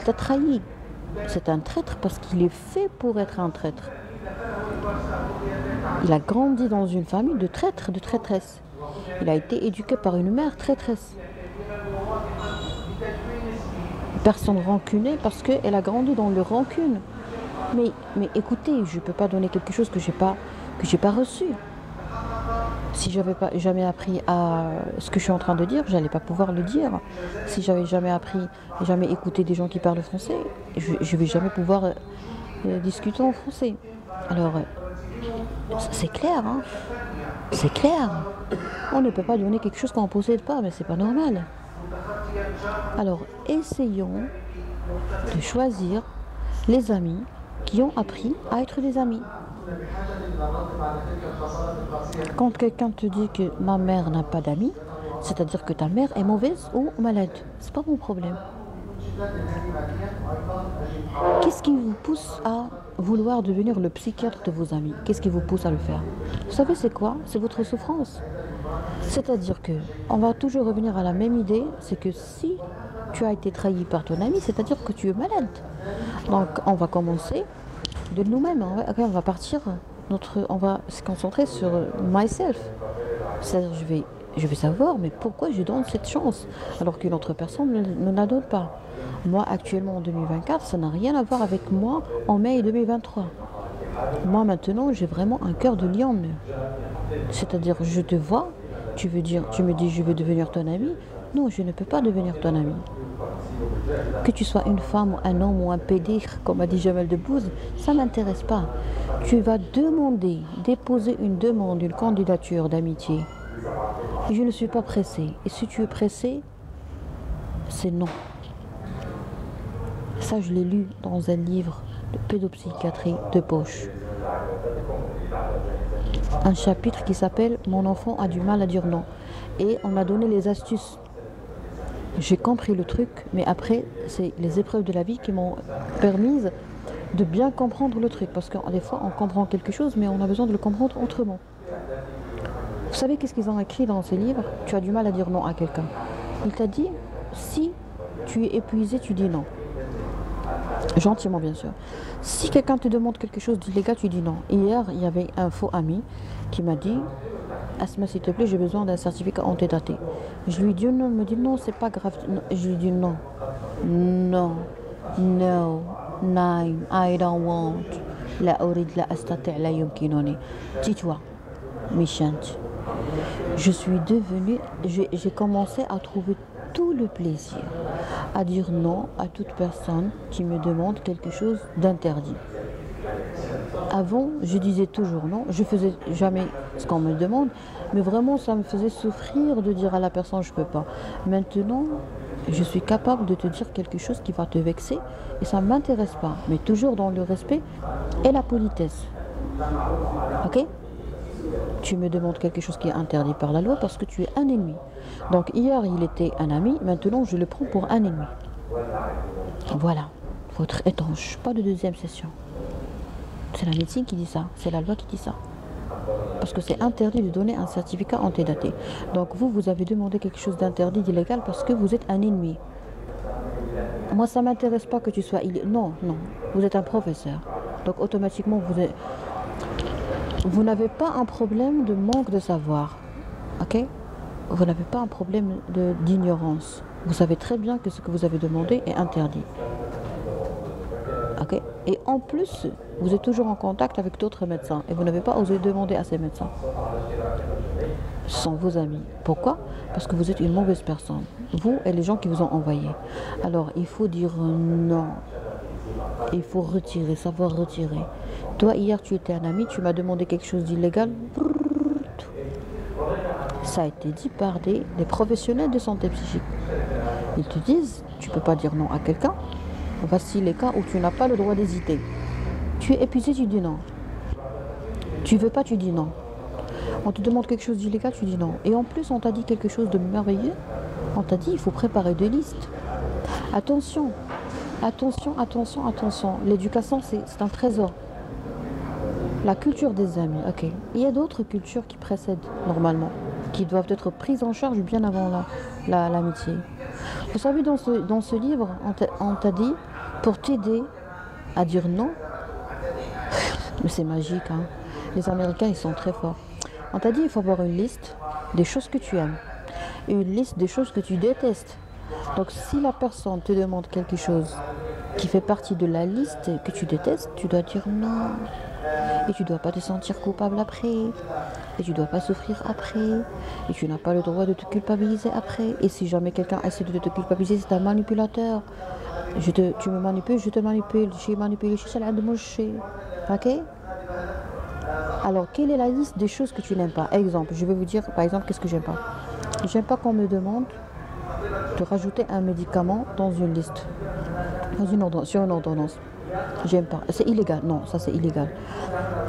t'a trahi. C'est un traître parce qu'il est fait pour être un traître. Il a grandi dans une famille de traîtres, de traîtresses. Il a été éduqué par une mère traîtresse. Personne rancunée parce qu'elle a grandi dans le rancune. Mais écoutez, je ne peux pas donner quelque chose que j'ai pas reçu. Si j'avais pas jamais appris à ce que je suis en train de dire, j'allais pas pouvoir le dire. Si j'avais jamais appris, jamais écouté des gens qui parlent français, je vais jamais pouvoir discuter en français. Alors, c'est clair, hein? C'est clair. On ne peut pas donner quelque chose qu'on ne possède pas, mais c'est pas normal. Alors, essayons de choisir les amis qui ont appris à être des amis. Quand quelqu'un te dit que ma mère n'a pas d'amis, c'est-à-dire que ta mère est mauvaise ou malade. C'est pas mon problème. Qu'est-ce qui vous pousse à vouloir devenir le psychiatre de vos amis? Qu'est-ce qui vous pousse à le faire? Vous savez c'est quoi? C'est votre souffrance. C'est-à-dire que on va toujours revenir à la même idée, c'est que si tu as été trahi par ton ami, c'est-à-dire que tu es malade. Donc on va commencer de nous-mêmes, on va partir on va se concentrer sur myself. C'est-à-dire, je vais savoir, mais pourquoi je donne cette chance alors qu'une autre personne ne la donne pas. Moi, actuellement en 2024, ça n'a rien à voir avec moi en mai 2023. Moi, maintenant, j'ai vraiment un cœur de lion. C'est-à-dire, je te vois, tu me dis, je veux devenir ton ami. Non, je ne peux pas devenir ton ami. Que tu sois une femme, un homme ou un pédir, comme a dit Jamel Debbouze, ça ne m'intéresse pas. Tu vas déposer une demande, une candidature d'amitié. Je ne suis pas pressée. Et si tu es pressée, c'est non. Ça, je l'ai lu dans un livre de pédopsychiatrie de poche. Un chapitre qui s'appelle « Mon enfant a du mal à dire non ». Et on m'a donné les astuces. J'ai compris le truc, mais après, c'est les épreuves de la vie qui m'ont permis de bien comprendre le truc. Parce que des fois, on comprend quelque chose, mais on a besoin de le comprendre autrement. Vous savez qu'est-ce qu'ils ont écrit dans ces livres? Tu as du mal à dire non à quelqu'un. Il t'a dit, si tu es épuisé, tu dis non. Gentiment, bien sûr. Si quelqu'un te demande quelque chose d'illégal, tu dis non. Hier, il y avait un faux ami qui m'a dit, Asma, s'il te plaît, j'ai besoin d'un certificat antédaté. Je lui dis non, il me dit non, c'est pas grave. Je lui dis non. Non. No. Nine. I don't want. La أريد لا أستطيع لا يمكنني. Dis-toi, méchante. J'ai commencé à trouver tout le plaisir à dire non à toute personne qui me demande quelque chose d'interdit. Avant, je disais toujours non, je faisais jamais ce qu'on me demande, mais vraiment ça me faisait souffrir de dire à la personne je peux pas. Maintenant, je suis capable de te dire quelque chose qui va te vexer et ça ne m'intéresse pas, mais toujours dans le respect et la politesse. Ok? Tu me demandes quelque chose qui est interdit par la loi parce que tu es un ennemi. Donc hier il était un ami, maintenant je le prends pour un ennemi. Voilà, il faut être étanche, pas de deuxième session. C'est la médecine qui dit ça, c'est la loi qui dit ça. Parce que c'est interdit de donner un certificat antédaté. Donc vous avez demandé quelque chose d'interdit, d'illégal parce que vous êtes un ennemi. Moi ça ne m'intéresse pas que tu sois illégal. Non, non, vous êtes un professeur. Donc automatiquement vous n'avez pas un problème de manque de savoir. Ok? Vous n'avez pas un problème d'ignorance. Vous savez très bien que ce que vous avez demandé est interdit. Okay. Et en plus, vous êtes toujours en contact avec d'autres médecins et vous n'avez pas osé demander à ces médecins. Ce sont vos amis. Pourquoi? Parce que vous êtes une mauvaise personne. Vous et les gens qui vous ont envoyé. Alors, il faut dire non. Il faut retirer, savoir retirer. Toi, hier, tu étais un ami, tu m'as demandé quelque chose d'illégal. Ça a été dit par des professionnels de santé psychique. Ils te disent, tu ne peux pas dire non à quelqu'un. Voici les cas où tu n'as pas le droit d'hésiter. Tu es épuisé, tu dis non. Tu veux pas, tu dis non. On te demande quelque chose d'illégal, tu dis non. Et en plus, on t'a dit quelque chose de merveilleux. On t'a dit, il faut préparer deux listes. Attention, attention, attention, attention. L'éducation, c'est un trésor. La culture des amis, ok. Il y a d'autres cultures qui précèdent normalement, qui doivent être prises en charge bien avant l'amitié. Vous savez, dans ce livre, on t'a dit, pour t'aider à dire non, mais c'est magique, hein. Les Américains, ils sont très forts. On t'a dit, il faut avoir une liste des choses que tu aimes, et une liste des choses que tu détestes. Donc, si la personne te demande quelque chose qui fait partie de la liste que tu détestes, tu dois dire non. Et tu ne dois pas te sentir coupable après. Et tu ne dois pas souffrir après. Et tu n'as pas le droit de te culpabiliser après. Et si jamais quelqu'un essaie de te culpabiliser, c'est un manipulateur. Tu me manipules, je te manipule. Je suis manipulé, je suis de moucher. Ok? Alors, quelle est la liste des choses que tu n'aimes pas? Exemple, je vais vous dire, par exemple, qu'est-ce que j'aime pas. J'aime pas qu'on me demande de rajouter un médicament dans une liste. Sur une ordonnance. J'aime pas. C'est illégal. Non, ça c'est illégal.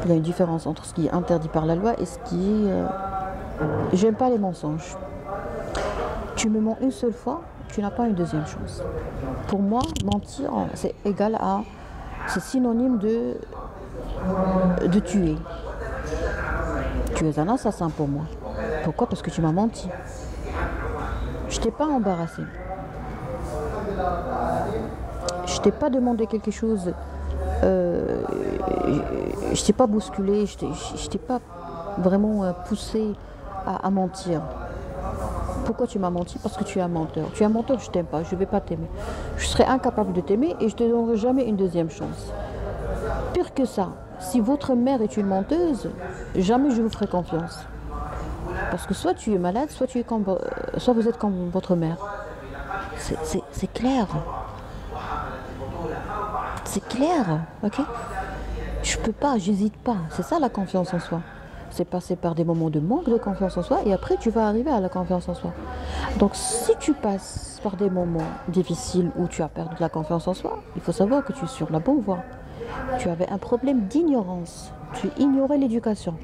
Il y a une différence entre ce qui est interdit par la loi et ce qui est... J'aime pas les mensonges. Tu me mens une seule fois, tu n'as pas une deuxième chance. Pour moi, mentir, c'est égal à... C'est synonyme de tuer. Tu es un assassin pour moi. Pourquoi? Parce que tu m'as menti. Je t'ai pas embarrassé. Je t'ai pas demandé quelque chose je t'ai pas bousculé, je t'ai pas vraiment poussé à mentir. Pourquoi tu m'as menti? Parce que tu es un menteur. Tu es un menteur, je t'aime pas, je vais pas t'aimer. Je serai incapable de t'aimer et je te donnerai jamais une deuxième chance. Pire que ça, si votre mère est une menteuse, jamais je vous ferai confiance. Parce que soit tu es malade, soit vous êtes comme votre mère. C'est clair. C'est clair, ok? Je peux pas, j'hésite pas. C'est ça la confiance en soi. C'est passer par des moments de manque de confiance en soi et après tu vas arriver à la confiance en soi. Donc si tu passes par des moments difficiles où tu as perdu la confiance en soi, il faut savoir que tu es sur la bonne voie. Tu avais un problème d'ignorance. Tu ignorais l'éducation.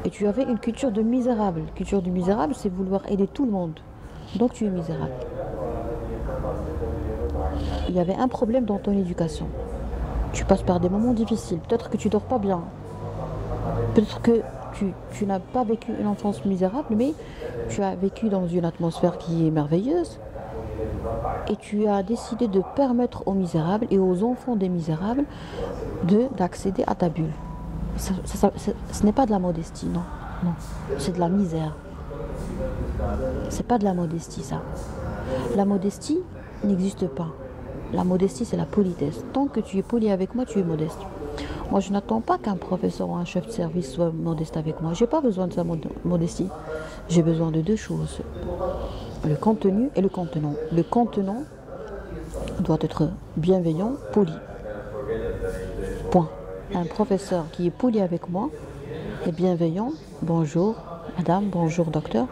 Et tu avais une culture de misérable. Culture du misérable, c'est vouloir aider tout le monde. Donc tu es misérable. Il y avait un problème dans ton éducation. Tu passes par des moments difficiles. Peut-être que tu dors pas bien. Peut-être que tu n'as pas vécu une enfance misérable, mais tu as vécu dans une atmosphère qui est merveilleuse. Et tu as décidé de permettre aux misérables et aux enfants des misérables d'accéder à ta bulle. Ce n'est pas de la modestie, non. Non, c'est de la misère. C'est pas de la modestie, ça. La modestie n'existe pas. La modestie, c'est la politesse. Tant que tu es poli avec moi, tu es modeste. Moi, je n'attends pas qu'un professeur ou un chef de service soit modeste avec moi. Je n'ai pas besoin de sa modestie. J'ai besoin de deux choses. Le contenu et le contenant. Le contenant doit être bienveillant, poli. Point. Un professeur qui est poli avec moi est bienveillant. Bonjour, madame, bonjour, docteur.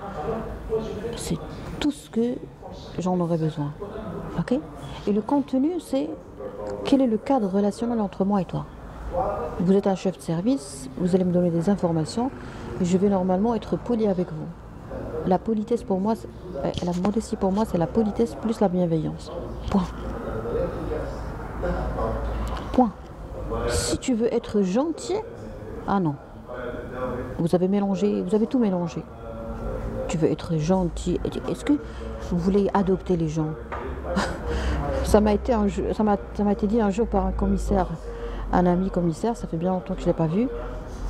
C'est tout ce que j'en aurais besoin. Ok? Et le contenu, c'est quel est le cadre relationnel entre moi et toi? Vous êtes un chef de service, vous allez me donner des informations, et je vais normalement être poli avec vous. La politesse pour moi, la modestie pour moi, c'est la politesse plus la bienveillance. Point. Point. Si tu veux être gentil, ah non. Vous avez mélangé, vous avez tout mélangé. Tu veux être gentil. Est-ce que vous voulez adopter les gens? Ça m'a été dit un jour par un commissaire, un ami commissaire, ça fait bien longtemps que je ne l'ai pas vu.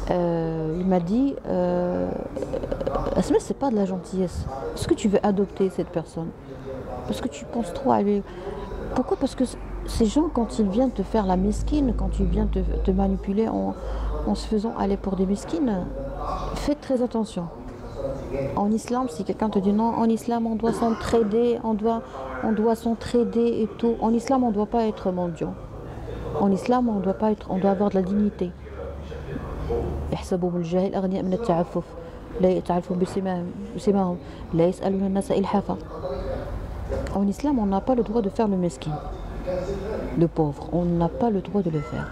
Il m'a dit, Asma, c'est pas de la gentillesse. Est-ce que tu veux adopter cette personne? Parce que tu penses trop à lui. Pourquoi? Parce que ces gens, quand ils viennent te faire la mesquine, quand ils viennent te manipuler en se faisant aller pour des mesquines, faites très attention. En islam, si quelqu'un te dit non, en islam on doit s'entraider, on doit s'entraider et tout. En islam, on ne doit pas être mendiant. En islam, on doit avoir de la dignité. يحسبهم الجاهل أغنياء من التعفف لا يتعرفون بسماهم لا يسألون الناس إلحافا. En islam, on n'a pas le droit de faire le mesquin, le pauvre. On n'a pas le droit de le faire.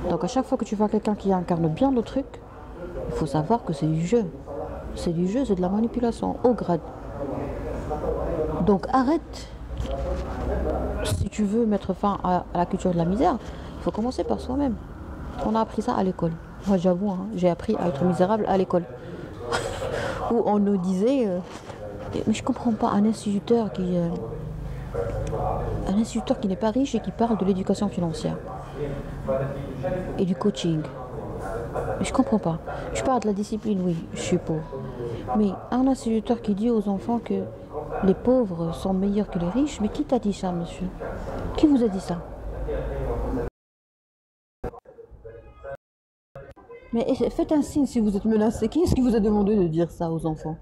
Donc à chaque fois que tu vois quelqu'un qui incarne bien le truc, il faut savoir que c'est du jeu. C'est du jeu, c'est de la manipulation au grade. Donc arrête. Si tu veux mettre fin à la culture de la misère, il faut commencer par soi-même. On a appris ça à l'école. Moi j'avoue, hein, j'ai appris à être misérable à l'école. Où on nous disait, mais je comprends pas, un instituteur qui n'est pas riche et qui parle de l'éducation financière et du coaching. Mais je comprends pas. Tu parles de la discipline, oui, je suis pauvre. Mais un instituteur qui dit aux enfants que les pauvres sont meilleurs que les riches, mais qui t'a dit ça, monsieur? Qui vous a dit ça? Mais faites un signe si vous êtes menacé. Qui est-ce qui vous a demandé de dire ça aux enfants?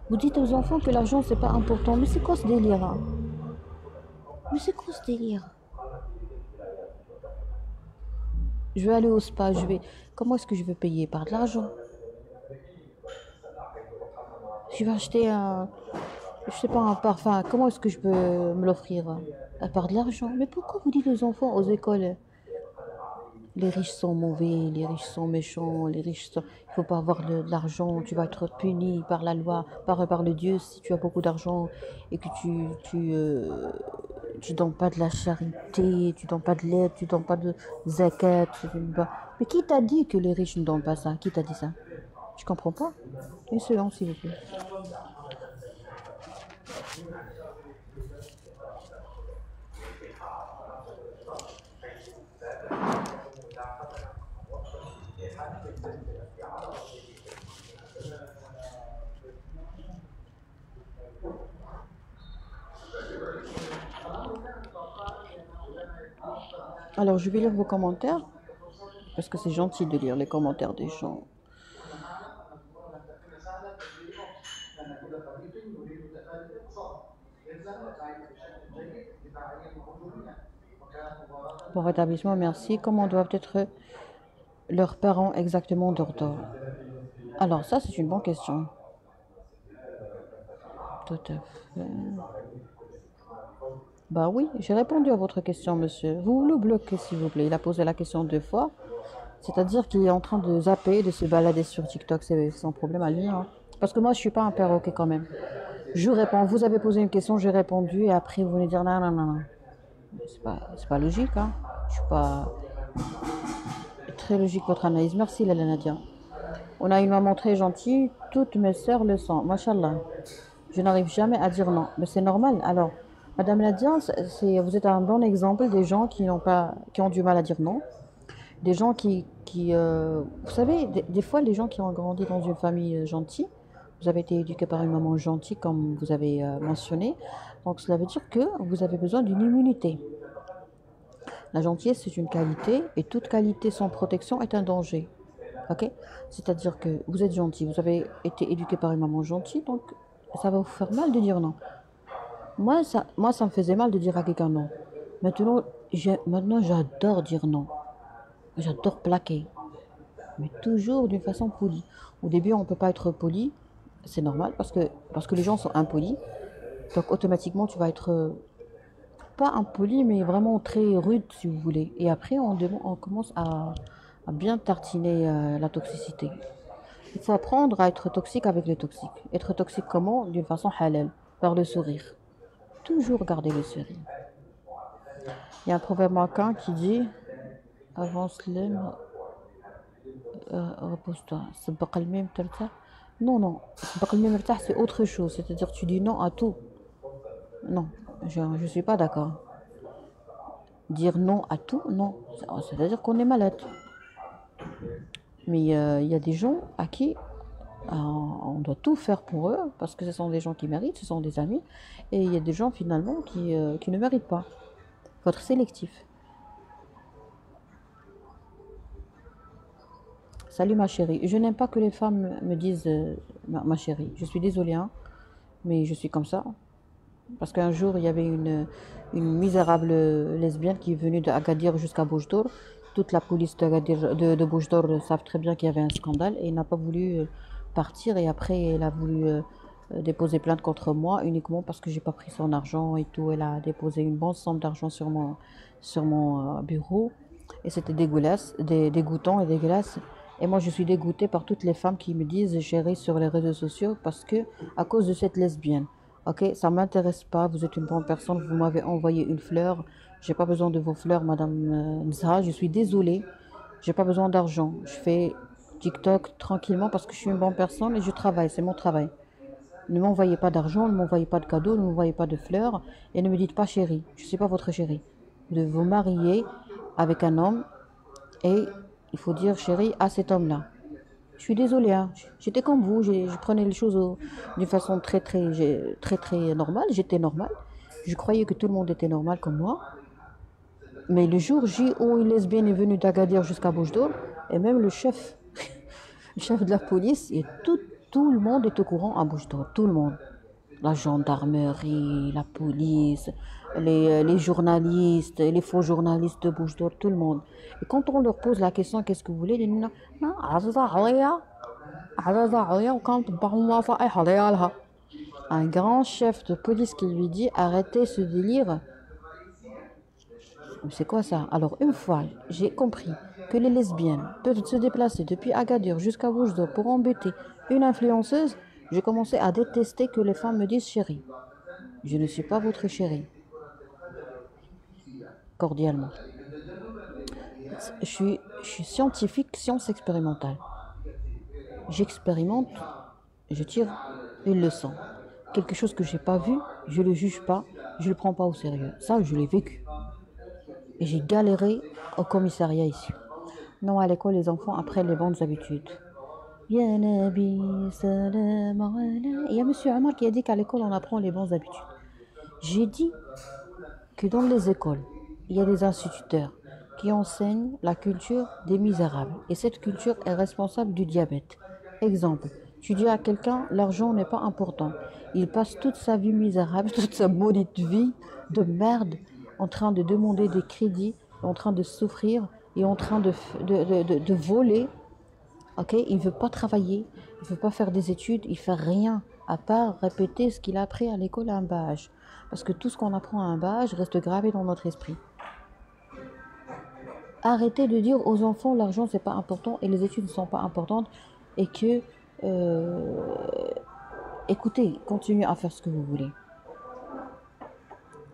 Vous dites aux enfants que l'argent c'est pas important. Mais c'est quoi ce délire, hein? Mais c'est quoi ce délire? Je vais aller au spa, comment est-ce que je vais payer? Par de l'argent. Je vais acheter je sais pas, un parfum. Comment est-ce que je peux me l'offrir? Par de l'argent. Mais pourquoi vous dites aux enfants, aux écoles, les riches sont mauvais, les riches sont méchants, il faut pas avoir de l'argent, tu vas être puni par la loi, par le Dieu si tu as beaucoup d'argent et que tu donnes pas de la charité, tu donnes pas de l'aide, tu donnes pas de zakat, tu donnes pas. Mais qui t'a dit que les riches ne donnent pas ça? Qui t'a dit ça? Je comprends pas. Une seconde, s'il vous plaît. Alors, je vais lire vos commentaires, parce que c'est gentil de lire les commentaires des gens. Bon rétablissement, merci. Comment doivent être leurs parents exactement d'ordre? Alors, ça, c'est une bonne question. Tout à fait. Bah oui, j'ai répondu à votre question, monsieur. Vous le bloquez, s'il vous plaît. Il a posé la question 2 fois. C'est-à-dire qu'il est en train de zapper, de se balader sur TikTok. C'est son problème à lui, hein. Parce que moi, je suis pas un perroquet quand même. Je réponds. Vous avez posé une question, j'ai répondu. Et après, vous venez dire non, non, non, non. C'est pas logique, hein. Je suis pas très logique, votre analyse. Merci, Lala Nadia. On a une maman très gentille. Toutes mes sœurs le sont. Machallah. Je n'arrive jamais à dire non. Mais c'est normal. Alors, Madame Nadia, vous êtes un bon exemple des gens qui ont du mal à dire non. Des gens vous savez, des fois, les gens qui ont grandi dans une famille gentille, vous avez été éduqué par une maman gentille, comme vous avez mentionné. Donc, cela veut dire que vous avez besoin d'une immunité. La gentillesse, c'est une qualité, et toute qualité sans protection est un danger. Ok? C'est-à-dire que vous êtes gentil, vous avez été éduqué par une maman gentille, donc ça va vous faire mal de dire non. Moi, ça me faisait mal de dire à quelqu'un non. Maintenant, j'adore dire non. J'adore plaquer, mais toujours d'une façon polie. Au début, on ne peut pas être poli, c'est normal, parce que les gens sont impolis. Donc automatiquement, tu vas être pas impoli, mais vraiment très rude, si vous voulez. Et après, on commence à bien tartiner la toxicité. Il faut apprendre à être toxique avec les toxiques. Être toxique comment? D'une façon halal, par le sourire. Toujours garder le sourire. Il y a un proverbe marocain qui dit avance l'aime, repose-toi. Sabaq al-mim tartah. Non, non. Sabaq al-mim tartah, c'est autre chose. C'est-à-dire tu dis non à tout. Non, je ne suis pas d'accord. Dire non à tout, non. C'est-à-dire qu'on est malade. Mais il y a des gens à qui on doit tout faire pour eux, parce que ce sont des gens qui méritent, ce sont des amis. Et il y a des gens finalement qui ne méritent pas. Il faut être sélectif. Salut ma chérie. Je n'aime pas que les femmes me disent ma chérie. Je suis désolée, hein, mais je suis comme ça. Parce qu'un jour, il y avait une misérable lesbienne qui est venue d'Agadir jusqu'à Boujdour. Toute la police de Boujdour savent très bien qu'il y avait un scandale et n'a pas voulu partir. Et après, elle a voulu déposer plainte contre moi uniquement parce que j'ai pas pris son argent et tout. Elle a déposé une bonne somme d'argent sur mon bureau. Et c'était dégoûtant et dégueulasse. Et moi, je suis dégoûtée par toutes les femmes qui me disent gérer sur les réseaux sociaux parce que, à cause de cette lesbienne. Ok, ça m'intéresse pas, vous êtes une bonne personne, vous m'avez envoyé une fleur. J'ai pas besoin de vos fleurs, Madame Nzha, je suis désolée. J'ai pas besoin d'argent. Je fais TikTok tranquillement parce que je suis une bonne personne et je travaille, c'est mon travail. Ne m'envoyez pas d'argent, ne m'envoyez pas de cadeaux, ne m'envoyez pas de fleurs et ne me dites pas chérie. Je suis pas votre chérie. Vous devez vous marier avec un homme et il faut dire chérie à cet homme-là. Je suis désolée, hein. J'étais comme vous, je prenais les choses d'une façon très normale. J'étais normale. Je croyais que tout le monde était normal comme moi. Mais le jour J où une lesbienne est venue d'Agadir jusqu'à Boujdour, et même le chef, le chef de la police, et tout le monde est au courant à Boujdour, tout le monde. La gendarmerie, la police, les journalistes, les faux journalistes de Boujdour, tout le monde. Et quand on leur pose la question, qu'est-ce que vous voulez, ils disent, non, un grand chef de police qui lui dit arrêtez ce délire. C'est quoi ça? Alors une fois j'ai compris que les lesbiennes peuvent se déplacer depuis Agadir jusqu'à Boujdour pour embêter une influenceuse, j'ai commencé à détester que les femmes me disent chérie. Je ne suis pas votre chérie. Cordialement. Je suis scientifique, science expérimentale. J'expérimente, je tire une leçon. Quelque chose que je n'ai pas vu, je ne le juge pas, je ne le prends pas au sérieux. Ça, je l'ai vécu. Et j'ai galéré au commissariat ici. Non, à l'école, les enfants apprennent les bonnes habitudes. Ya Nabi, salam ala- Il y a Monsieur Omar qui a dit qu'à l'école, on apprend les bonnes habitudes. J'ai dit que dans les écoles, il y a des instituteurs qui enseignent la culture des misérables. Et cette culture est responsable du diabète. Exemple, tu dis à quelqu'un, l'argent n'est pas important. Il passe toute sa vie misérable, toute sa maudite vie de merde, en train de demander des crédits, en train de souffrir et en train de voler. Ok, il ne veut pas travailler, il ne veut pas faire des études, il ne fait rien à part répéter ce qu'il a appris à l'école à un bas âge. Parce que tout ce qu'on apprend à un bas âge reste gravé dans notre esprit. Arrêtez de dire aux enfants l'argent c'est pas important et les études ne sont pas importantes et que écoutez, continuez à faire ce que vous voulez.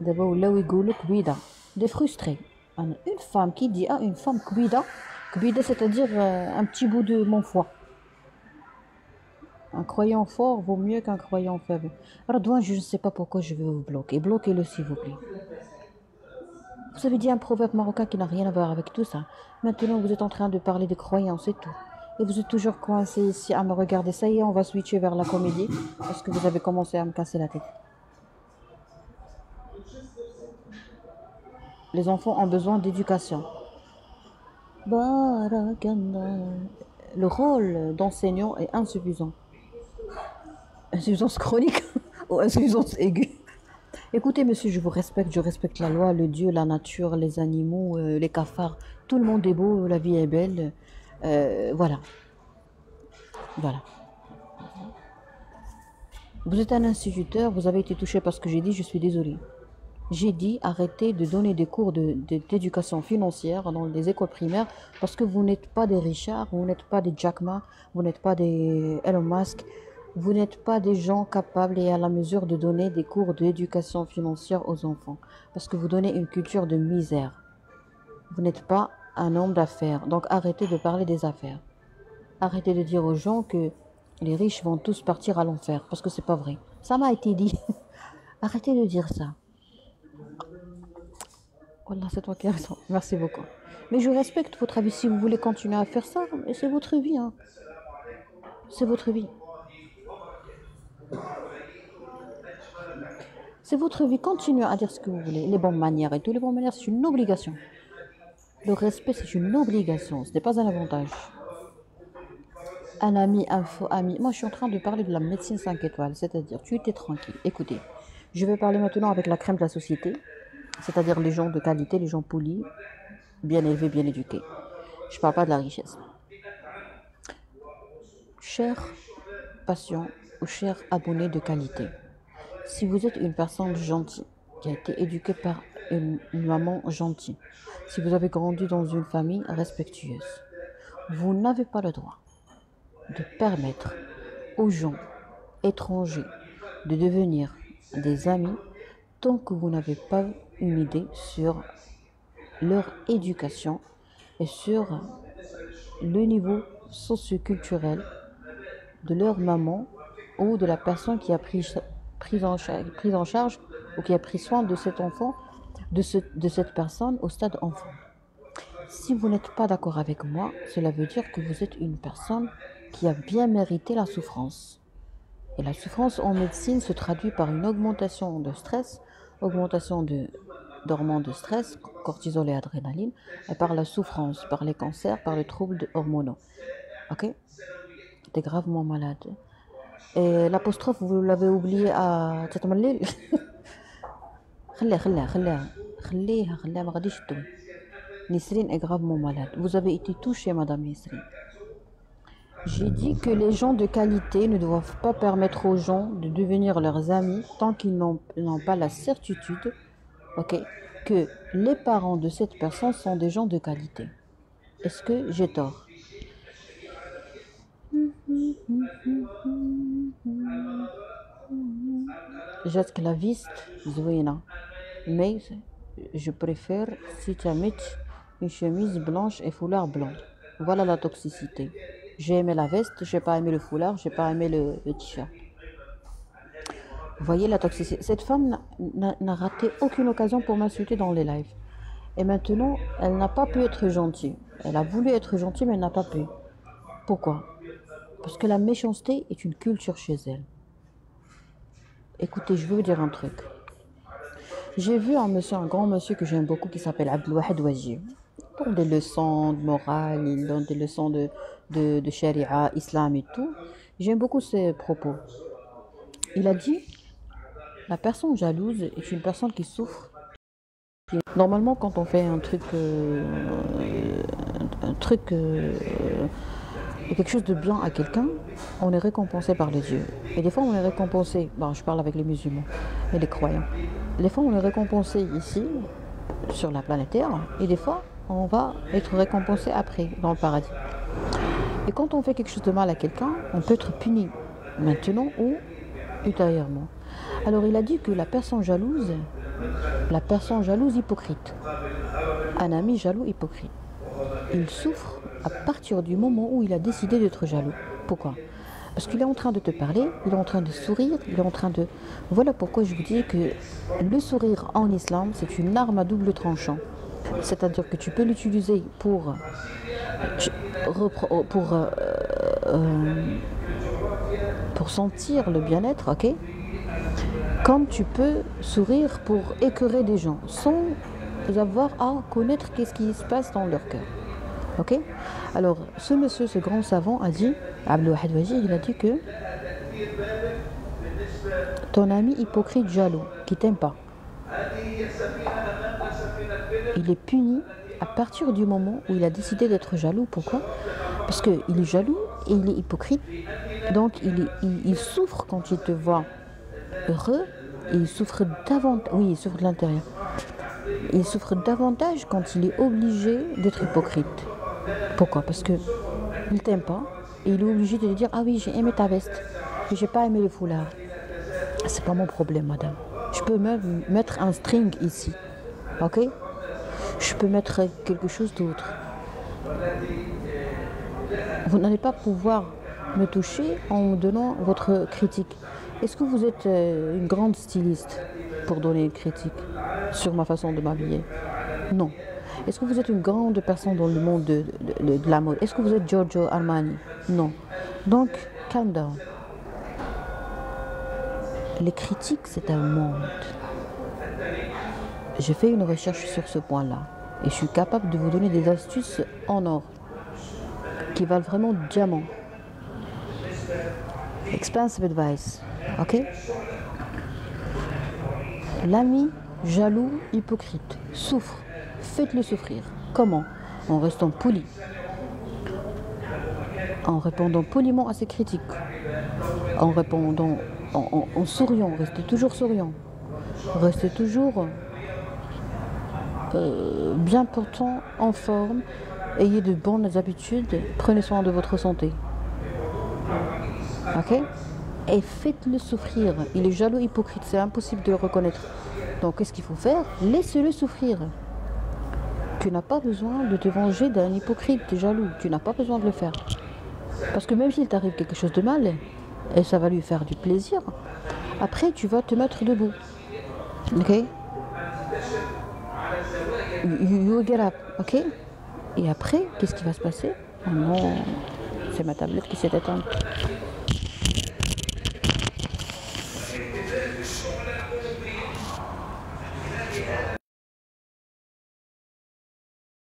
D'abord, là où il des frustrés. Une femme qui dit à une femme kvida, c'est-à-dire un petit bout de mon foie. Un croyant fort vaut mieux qu'un croyant faible. Radouane, je ne sais pas pourquoi je vais vous bloquer. Bloquez-le s'il vous plaît. Vous avez dit un proverbe marocain qui n'a rien à voir avec tout ça. Maintenant, vous êtes en train de parler de croyance et tout. Et vous êtes toujours coincé ici à me regarder. Ça y est, on va switcher vers la comédie. Parce que vous avez commencé à me casser la tête. Les enfants ont besoin d'éducation. Barakallah. Le rôle d'enseignant est insuffisant. Insuffisance chronique ou insuffisance aiguë. Écoutez, monsieur, je vous respecte, je respecte la loi, le Dieu, la nature, les animaux, les cafards. Tout le monde est beau, la vie est belle. Voilà. Voilà. Vous êtes un instituteur, vous avez été touché par ce que j'ai dit, je suis désolée. J'ai dit arrêtez de donner des cours d'éducation financière dans les écoles primaires parce que vous n'êtes pas des Richard, vous n'êtes pas des Jack Ma, vous n'êtes pas des Elon Musk, vous n'êtes pas des gens capables et à la mesure de donner des cours d'éducation financière aux enfants parce que vous donnez une culture de misère. Vous n'êtes pas un homme d'affaires, donc arrêtez de parler des affaires. Arrêtez de dire aux gens que les riches vont tous partir à l'enfer parce que c'est pas vrai. Ça m'a été dit. Arrêtez de dire ça. Wallah, c'est toi qui as raison. Merci beaucoup. Mais je respecte votre avis. Si vous voulez continuer à faire ça, c'est votre vie. Hein. C'est votre vie. C'est votre vie. Continuez à dire ce que vous voulez. Les bonnes manières et tout. Les bonnes manières, c'est une obligation. Le respect, c'est une obligation. Ce n'est pas un avantage. Un ami, un faux ami. Moi, je suis en train de parler de la médecine 5 étoiles. C'est-à-dire, tu étais tranquille. Écoutez, je vais parler maintenant avec la crème de la société. C'est-à-dire les gens de qualité, les gens polis, bien élevés, bien éduqués. Je ne parle pas de la richesse. Chers patients ou chers abonnés de qualité, si vous êtes une personne gentille, qui a été éduquée par une maman gentille, si vous avez grandi dans une famille respectueuse, vous n'avez pas le droit de permettre aux gens étrangers de devenir des amis tant que vous n'avez pas une idée sur leur éducation et sur le niveau socioculturel de leur maman ou de la personne qui a pris en charge ou qui a pris soin de cet enfant, de cette personne au stade enfant. Si vous n'êtes pas d'accord avec moi, cela veut dire que vous êtes une personne qui a bien mérité la souffrance. Et la souffrance en médecine se traduit par une augmentation de stress, augmentation d'hormones de stress, cortisol et adrénaline, et par la souffrance, par les cancers, par les troubles hormonaux. Ok? T'es gravement malade. Et l'apostrophe, vous l'avez oublié à Tatamalil. خليها ما غاديش تدوي. Nisrine est gravement malade. Vous avez été touchée, Madame Nisrine. J'ai dit que les gens de qualité ne doivent pas permettre aux gens de devenir leurs amis tant qu'ils n'ont pas la certitude, ok, que les parents de cette personne sont des gens de qualité. Est-ce que j'ai tort? J'esclaviste, Zouina. Mais je préfère si tu mets une chemise blanche et foulard blanc. Voilà la toxicité. J'ai aimé la veste, j'ai pas aimé le foulard, j'ai pas aimé le t-shirt. Vous voyez la toxicité. Cette femme n'a raté aucune occasion pour m'insulter dans les lives. Et maintenant, elle n'a pas pu être gentille. Elle a voulu être gentille, mais elle n'a pas pu. Pourquoi? Parce que la méchanceté est une culture chez elle. Écoutez, je veux vous dire un truc. J'ai vu un grand monsieur que j'aime beaucoup qui s'appelle Abdelwahed Ouajib. Il donne des leçons de morale, il donne des leçons de charia, islam et tout. J'aime beaucoup ses propos. Il a dit, la personne jalouse est une personne qui souffre. Normalement, quand on fait quelque chose de bien à quelqu'un, on est récompensé par les dieux. Et des fois, on est récompensé, bon, je parle avec les musulmans et les croyants. Des fois, on est récompensé ici, sur la planète Terre, et des fois, on va être récompensé après, dans le paradis. Et quand on fait quelque chose de mal à quelqu'un, on peut être puni, maintenant ou ultérieurement. Alors, il a dit que la personne jalouse hypocrite, un ami jaloux hypocrite, il souffre à partir du moment où il a décidé d'être jaloux. Pourquoi? Parce qu'il est en train de te parler, il est en train de sourire, il est en train de... Voilà pourquoi je vous dis que le sourire en islam, c'est une arme à double tranchant. C'est-à-dire que tu peux l'utiliser pour sentir le bien-être, ok? Comme tu peux sourire pour écœurer des gens, sans avoir à connaître qu'est-ce qui se passe dans leur cœur. Ok? Alors, ce monsieur, ce grand savant a dit, Abdelwahed Ouajib, il a dit que ton ami hypocrite jaloux, qui t'aime pas, il est puni à partir du moment où il a décidé d'être jaloux. Pourquoi? Parce qu'il est jaloux et il est hypocrite. Donc, il souffre quand il te voit heureux et il souffre davantage. Oui, il souffre de l'intérieur. Il souffre davantage quand il est obligé d'être hypocrite. Pourquoi? Parce que il t'aime pas et il est obligé de lui dire ah oui, j'ai aimé ta veste, mais j'ai pas aimé le foulard. C'est pas mon problème, madame. Je peux même mettre un string ici, ok? Je peux mettre quelque chose d'autre. Vous n'allez pas pouvoir me toucher en me donnant votre critique. Est-ce que vous êtes une grande styliste pour donner une critique sur ma façon de m'habiller? Non. Est-ce que vous êtes une grande personne dans le monde de la mode? Est-ce que vous êtes Giorgio Armani? Non. Donc, calm down. Les critiques, c'est un monde. J'ai fait une recherche sur ce point-là et je suis capable de vous donner des astuces en or qui valent vraiment diamant. Expensive advice, ok? L'ami jaloux, hypocrite, souffre. Faites-le souffrir. Comment? En restant poli. En répondant poliment à ses critiques. En répondant, en souriant. Restez toujours souriant. Restez toujours bien portant, en forme. Ayez de bonnes habitudes. Prenez soin de votre santé. Ok? Et faites-le souffrir. Il est jaloux, hypocrite. C'est impossible de le reconnaître. Donc, qu'est-ce qu'il faut faire? Laissez-le souffrir. Tu n'as pas besoin de te venger d'un hypocrite jaloux. Tu n'as pas besoin de le faire. Parce que même s'il t'arrive quelque chose de mal, et ça va lui faire du plaisir, après tu vas te mettre debout. Ok? You get up. Ok? Et après, qu'est-ce qui va se passer? Oh non, c'est ma tablette qui s'est éteinte.